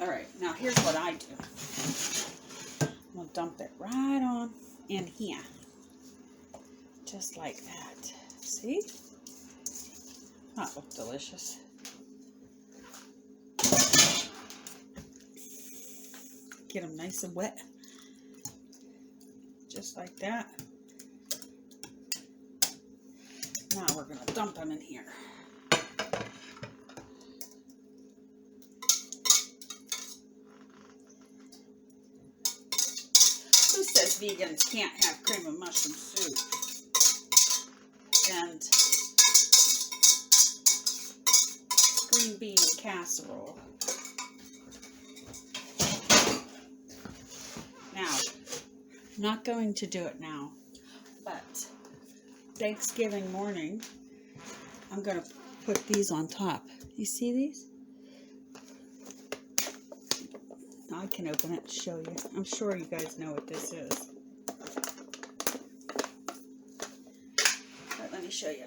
Alright, now here's what I do. I'm going to dump it right on in here. Just like that. See? That looks delicious. Get them nice and wet. Just like that. Now we're going to dump them in here. Who says vegans can't have cream of mushroom soup? And green bean casserole. Now, I'm not going to do it now, but Thanksgiving morning, I'm going to put these on top. You see these? I can open it and show you. I'm sure you guys know what this is. But let me show you.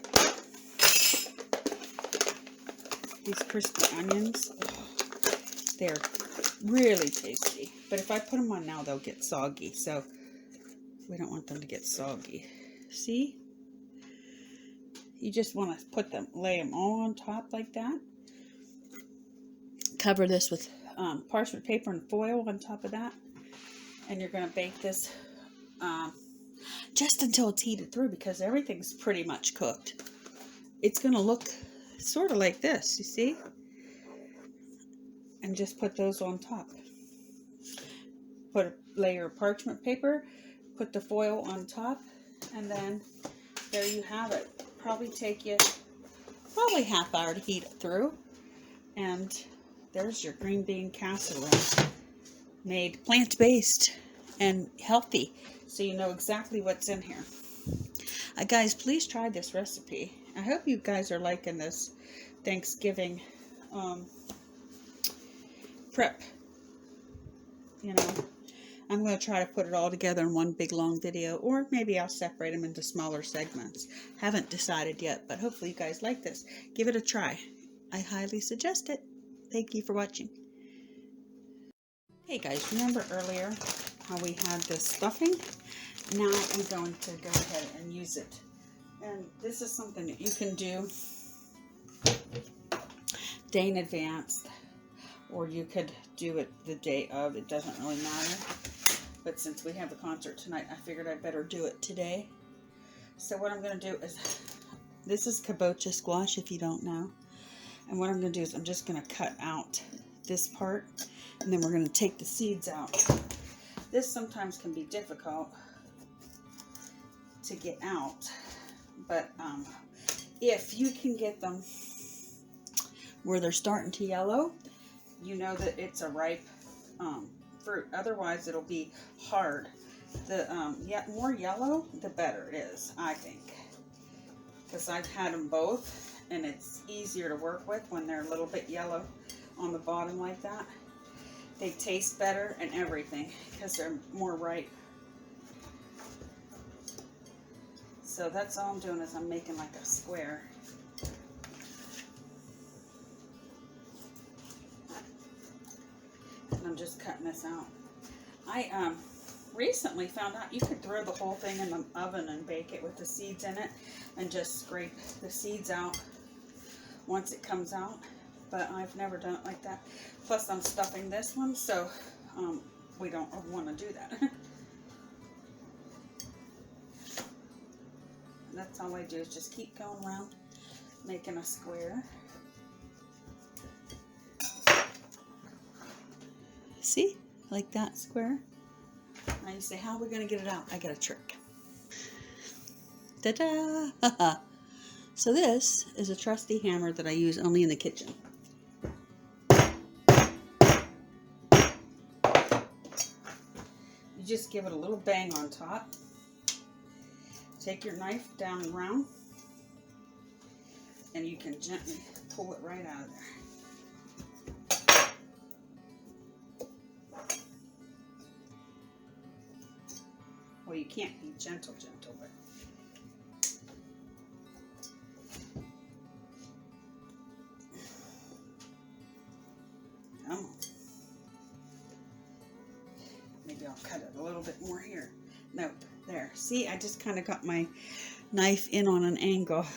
These crispy onions, they're really tasty. But if I put them on now, they'll get soggy. So we don't want them to get soggy. See? You just want to put them, lay them all on top like that. Cover this with parchment paper and foil on top of that. And you're going to bake this just until it's heated through, because everything's pretty much cooked. It's going to look sort of like this, you see? And just put those on top. Put a layer of parchment paper, put the foil on top, and then there you have it. Probably take you half hour to heat it through. And there's your green bean casserole, made plant-based and healthy, so you know exactly what's in here. Guys, please try this recipe. I hope you guys are liking this Thanksgiving prep. You know, I'm going to try to put it all together in one big long video, or maybe I'll separate them into smaller segments. Haven't decided yet, but hopefully you guys like this. Give it a try. I highly suggest it. Thank you for watching. Hey guys, remember earlier how we had this stuffing? Now I'm going to go ahead and use it. And this is something that you can do day in advance, or you could do it the day of. It doesn't really matter. But since we have a concert tonight, I figured I'd better do it today. So what I'm going to do is, this is kabocha squash if you don't know. And what I'm going to do is I'm just going to cut out this part, and then we're going to take the seeds out. This sometimes can be difficult to get out, but if you can get them where they're starting to yellow, you know that it's a ripe fruit. Otherwise, it'll be hard. The more yellow, the better it is, I think, because I've had them both. And it's easier to work with when they're a little bit yellow on the bottom like that. They taste better and everything because they're more ripe. So that's all I'm doing, is I'm making like a square. And I'm just cutting this out. I recently found out you could throw the whole thing in the oven and bake it with the seeds in it, and just scrape the seeds out once it comes out, but I've never done it like that. Plus I'm stuffing this one, so we don't want to do that. That's all I do, is just keep going around making a square. See, like that square. Now you say, how are we going to get it out? I got a trick. Ta-da! So this is a trusty hammer that I use only in the kitchen. You just give it a little bang on top. Take your knife down and round, and you can gently pull it right out of there. Well, you can't be gentle, but come on. Maybe I'll cut it a little bit more here. Nope, there. See, I just kind of got my knife in on an angle.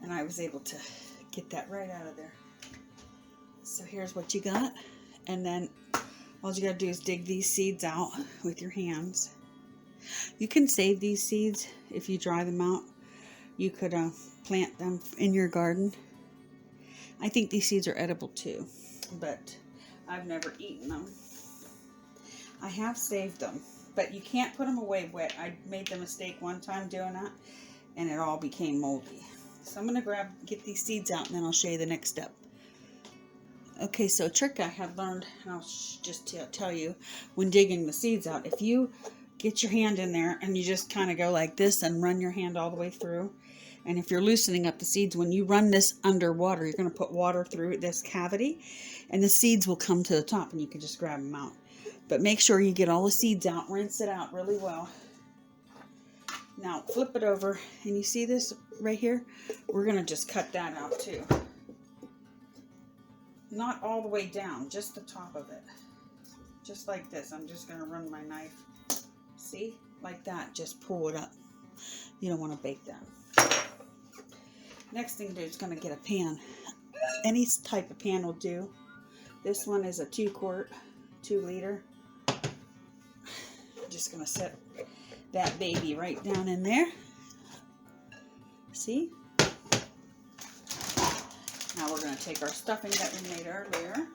And I was able to get that right out of there. So here's what you got. And then all you got to do is dig these seeds out with your hands. You can save these seeds if you dry them out. You could plant them in your garden. I think these seeds are edible too, but I've never eaten them. I have saved them, but you can't put them away wet. I made the mistake one time doing that, and it all became moldy. So I'm going to get these seeds out, and then I'll show you the next step. Okay, so a trick I have learned, and I'll just tell you, when digging the seeds out, if you get your hand in there and you just kind of go like this and run your hand all the way through, and if you're loosening up the seeds, when you run this underwater, you're going to put water through this cavity, and the seeds will come to the top, and you can just grab them out. But make sure you get all the seeds out, rinse it out really well. Now flip it over, and you see this right here? We're going to just cut that out too. Not all the way down, just the top of it. Just like this. I'm just going to run my knife. See? Like that. Just pull it up. You don't want to bake that. Next thing to do is going to get a pan. Any type of pan will do. This one is a 2-quart, 2-liter. Just going to set that baby right down in there. See? Now we're going to take our stuffing that we made earlier,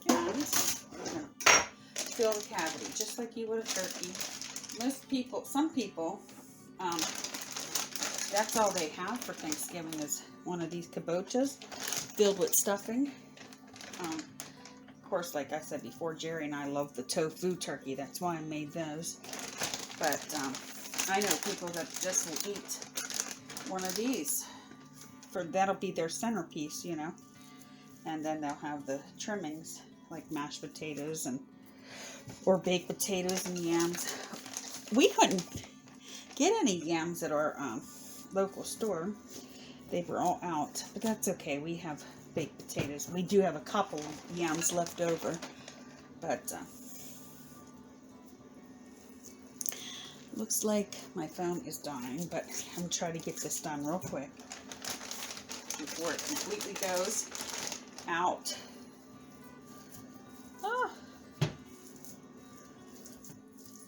and we're going to fill the cavity just like you would a turkey. Some people, that's all they have for Thanksgiving is one of these kabochas filled with stuffing. Of course, like I said before, Jerry and I love the tofu turkey. That's why I made those. But I know people that just will eat one of these. That'll be their centerpiece, you know. And then they'll have the trimmings, like mashed potatoes or baked potatoes and yams. We couldn't get any yams at our local store. They were all out, but that's okay. We have baked potatoes. We do have a couple yams left over, but looks like my phone is dying, but I'm trying to get this done real quick before it completely goes out.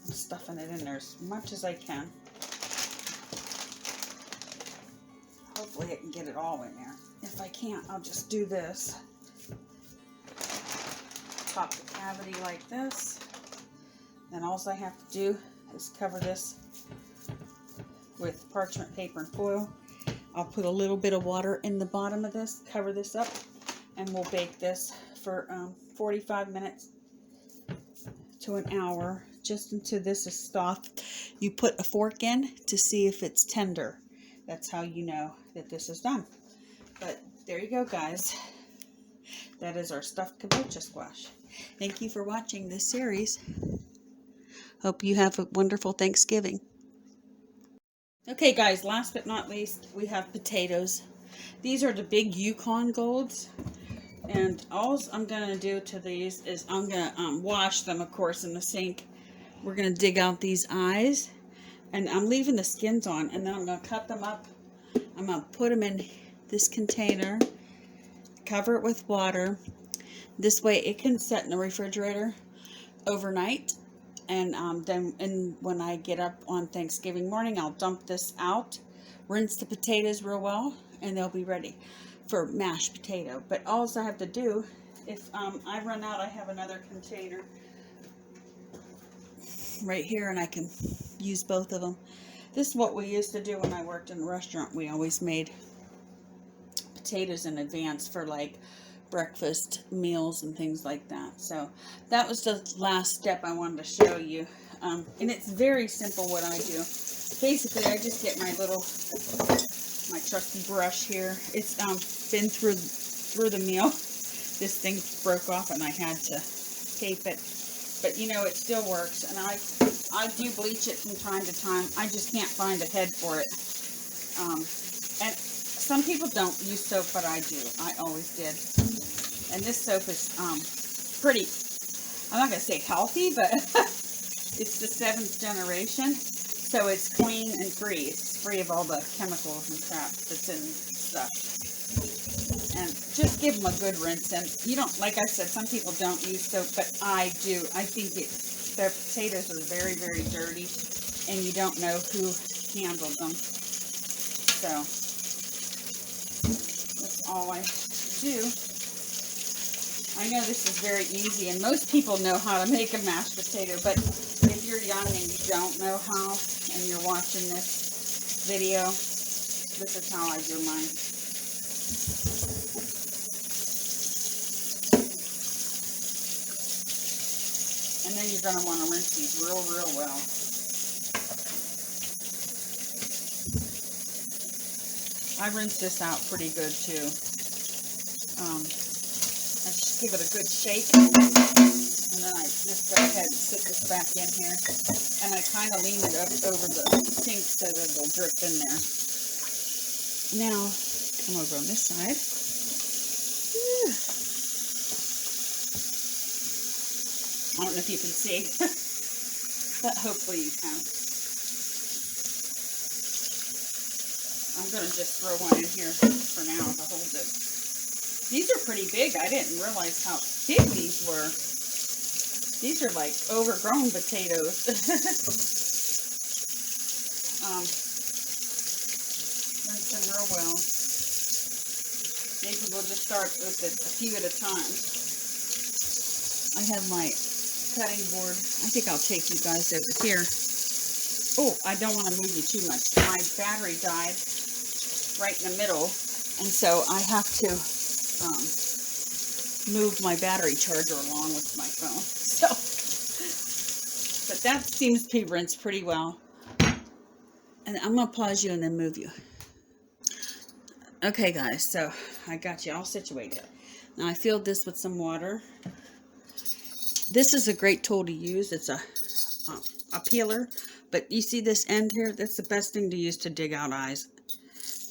I'm stuffing it in there as much as I can. Hopefully I can get it all in there. If I can't, I'll just do this. Top the cavity like this. Then all I have to do is cover this with parchment paper and foil. I'll put a little bit of water in the bottom of this, cover this up, and we'll bake this for 45 minutes to an hour, just until this is soft. You put a fork in to see if it's tender. That's how you know that this is done. But there you go, guys. That is our stuffed kabocha squash. Thank you for watching this series. Hope you have a wonderful Thanksgiving. Okay, guys, last but not least, we have potatoes. These are the big Yukon Golds. And all I'm going to do to these is I'm going to wash them, of course, in the sink. We're going to dig out these eyes. And I'm leaving the skins on. And then I'm going to cut them up. I'm going to put them in this container. Cover it with water. This way it can set in the refrigerator overnight. And then when I get up on Thanksgiving morning, I'll dump this out, rinse the potatoes real well, and they'll be ready for mashed potato. But all I have to do, if I run out, I have another container right here, and I can use both of them. This is what we used to do when I worked in a restaurant. We always made potatoes in advance for like breakfast meals and things like that. So that was the last step I wanted to show you. And it's very simple what I do. Basically, I just get my trusty brush here. It's been through the meal. This thing broke off and I had to tape it. But you know, it still works. And I do bleach it from time to time. I just can't find a head for it. And some people don't use soap, but I do. I always did. And this soap is pretty, I'm not going to say healthy, but it's the 7th generation. So it's clean and free. It's free of all the chemicals and crap that's in stuff. And just give them a good rinse. And you don't, like I said, some people don't use soap, but I do. I think their potatoes are very, very dirty, and you don't know who handled them. So that's all I do. I know this is very easy, and most people know how to make a mashed potato, but if you're young and you don't know how, and you're watching this video, this is how I do mine. And then you're going to want to rinse these real, real well. I rinse this out pretty good too. I just give it a good shake, and then I just go ahead and sit this back in here, and I kind of lean it up over the sink so that it'll drip in there. Now, come over on this side. I don't know if you can see, but hopefully you can. I'm going to just throw one in here for now to hold it. These are pretty big. I didn't realize how big these were. These are like overgrown potatoes. Rinse them real well. Maybe we'll just start with a few at a time. I have my cutting board. I think I'll take you guys over here. Oh, I don't want to move you too much. My battery died right in the middle, and so I have to move my battery charger along with my phone. So, but that seems to be rinsed pretty well. And I'm gonna pause you and then move you. Okay, guys. So I got you all situated. Now I filled this with some water. This is a great tool to use. It's a peeler, but you see this end here? That's the best thing to use to dig out eyes.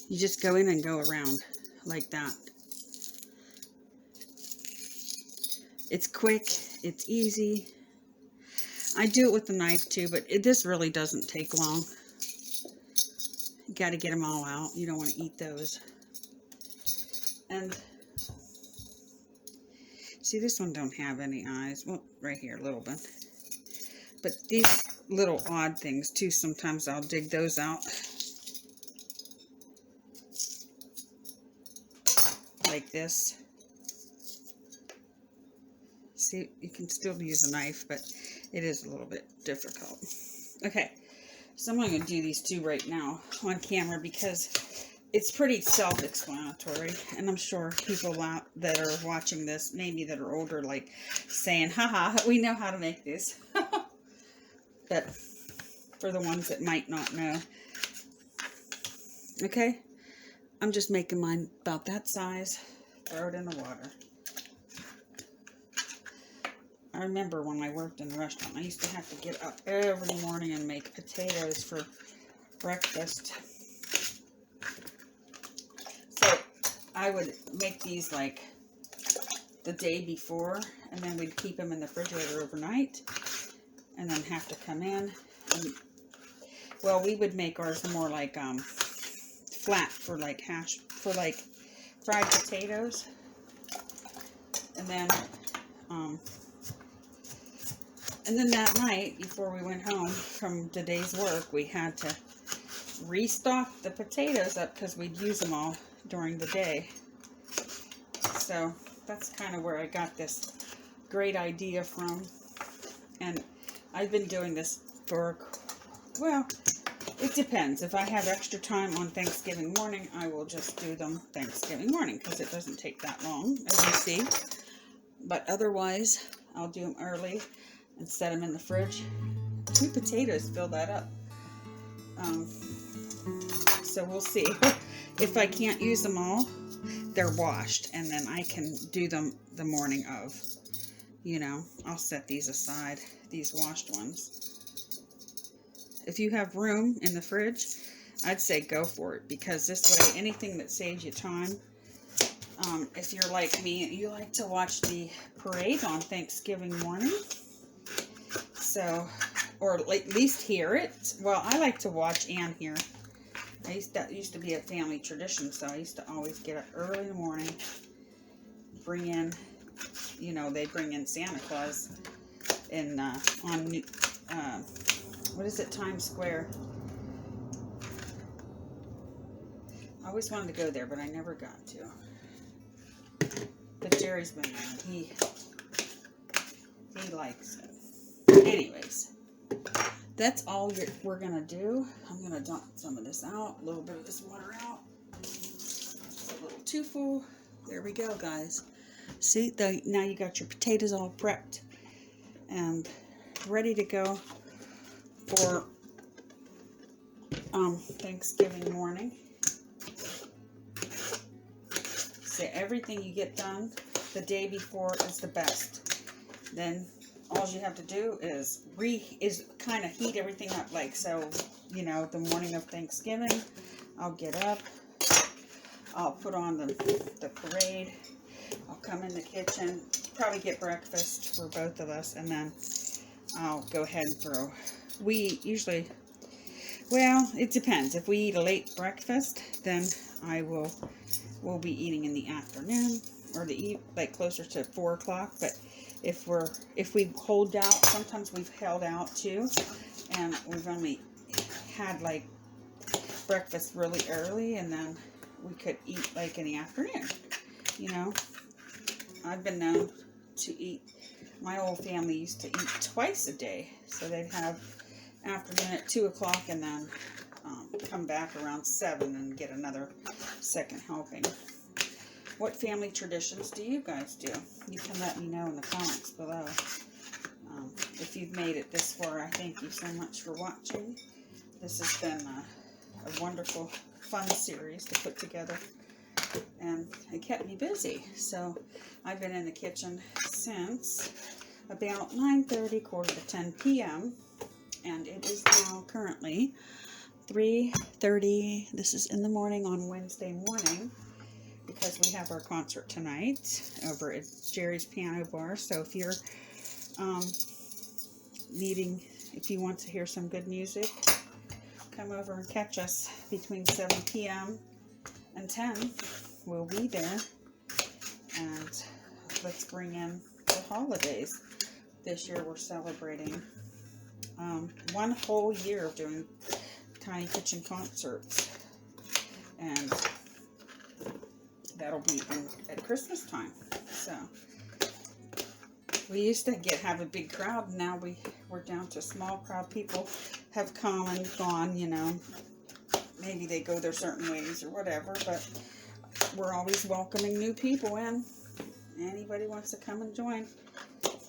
You just go in and go around like that. It's quick, it's easy. I do it with the knife too, but this really doesn't take long. You got to get them all out. You don't want to eat those. And see, this one don't have any eyes. Well, right here a little bit. But these little odd things too, sometimes I'll dig those out. Like this. See, you can still use a knife, but it is a little bit difficult. Okay, so I'm going to do these two right now on camera because it's pretty self-explanatory, and I'm sure people that are watching this, maybe that are older, like saying, haha, we know how to make this. But for the ones that might not know. Okay, I'm just making mine about that size. Throw it in the water. I remember when I worked in the restaurant, I used to have to get up every morning and make potatoes for breakfast. So I would make these like the day before, and then we'd keep them in the refrigerator overnight, and then have to come in. And, well, we would make ours more like flat for like fried potatoes, and then that night before we went home from the day's work, we had to restock the potatoes up because we'd use them all during the day. So that's kind of where I got this great idea from. And I've been doing this for, well, It depends. If I have extra time on Thanksgiving morning, I will just do them Thanksgiving morning because it doesn't take that long, as you see. But otherwise, I'll do them early and set them in the fridge. 2 potatoes fill that up. So we'll see. If I can't use them all, they're washed, and then I can do them the morning of. You know, I'll set these aside, these washed ones. If you have room in the fridge, I'd say go for it, because this way, anything that saves you time. If you're like me, you like to watch the parade on Thanksgiving morning. So, or at least hear it. Well, I like to watch and hear. That used to be a family tradition, so I used to always get up early in the morning, bring in, you know, they bring in Santa Claus in, what is it, Times Square. I always wanted to go there, but I never got to. But Jerry's been there. He likes it. Anyways, that's all we're going to do. I'm going to dump some of this out, a little bit of this water out. A little too full. There we go, guys. See, now you got your potatoes all prepped and ready to go for Thanksgiving morning. So everything you get done the day before is the best. Then all you have to do is kind of heat everything up, like so. You know, the morning of Thanksgiving, I'll get up, I'll put on the parade, I'll come in the kitchen, probably get breakfast for both of us, and then I'll go ahead and throw. We usually, well, it depends. If we eat a late breakfast, then we'll be eating in the afternoon, or like closer to 4 o'clock. But if we hold out, sometimes we've held out too, and we've only had like breakfast really early, and then we could eat like in the afternoon. You know, I've been known to eat. My old family used to eat twice a day, so they'd have afternoon at 2 o'clock, and then come back around 7 and get another second helping. What family traditions do you guys do? You can let me know in the comments below. If you've made it this far, I thank you so much for watching. This has been a wonderful, fun series to put together, and it kept me busy. So I've been in the kitchen since about 9:30, quarter to 10 p.m. and it is now currently 3:30. This is in the morning on Wednesday morning, because we have our concert tonight over at Jerry's Piano Bar. So if you're if you want to hear some good music, come over and catch us between 7 p.m. and 10. We'll be there, and let's bring in the holidays. This year we're celebrating 1 whole year of doing Tiny Kitchen concerts, and that'll be at Christmas time. So we used to have a big crowd, and now we're down to a small crowd. People have come and gone, you know. Maybe they go their certain ways or whatever, but we're always welcoming new people in. Anybody wants to come and join.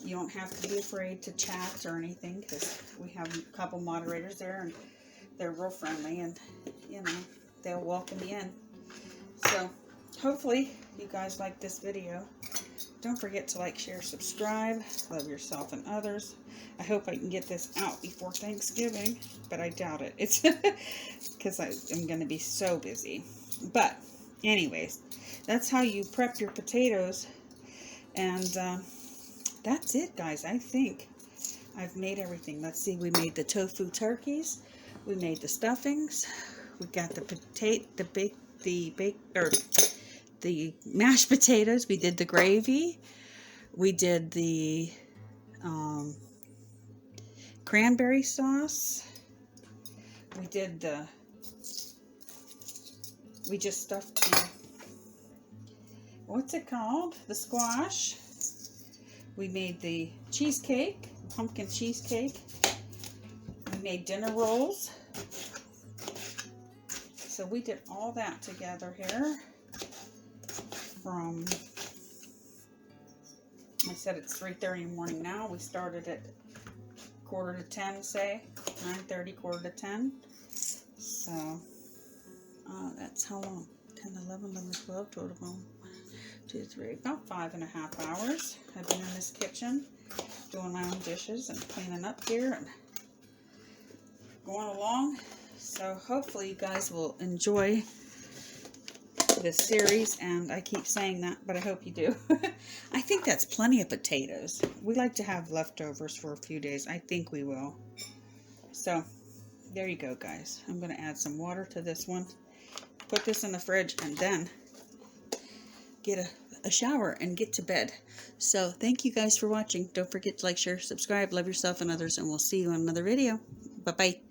You don't have to be afraid to chat or anything, because we have a couple moderators there, and they're real friendly, and you know, they'll welcome you in. So hopefully you guys like this video. Don't forget to like, share, subscribe. Love yourself and others. I hope I can get this out before Thanksgiving, but I doubt it. It's because I'm going to be so busy. But anyways, that's how you prep your potatoes. And that's it, guys. I think I've made everything. Let's see. We made the tofu turkeys. We made the stuffings. We got the mashed potatoes. We did the gravy. We did the cranberry sauce. We just stuffed the, what's it called? The squash. We made the cheesecake, pumpkin cheesecake. We made dinner rolls. so we did all that together here from, I said it's 3:30 in the morning now. We started at 9:45, say, 9:30, 9:45. So, that's how long? 10, 11, 11, 12, 12, 1, 2, 3, about 5.5 hours. I've been in this kitchen doing my own dishes and cleaning up here and going along. So hopefully you guys will enjoy this series, and I keep saying that, but I hope you do. I think that's plenty of potatoes. We like to have leftovers for a few days. I think we will. So there you go, guys. I'm going to add some water to this one, put this in the fridge, and then get a shower and get to bed. So thank you guys for watching. Don't forget to like, share, subscribe, love yourself and others, and we'll see you on another video. Bye-bye.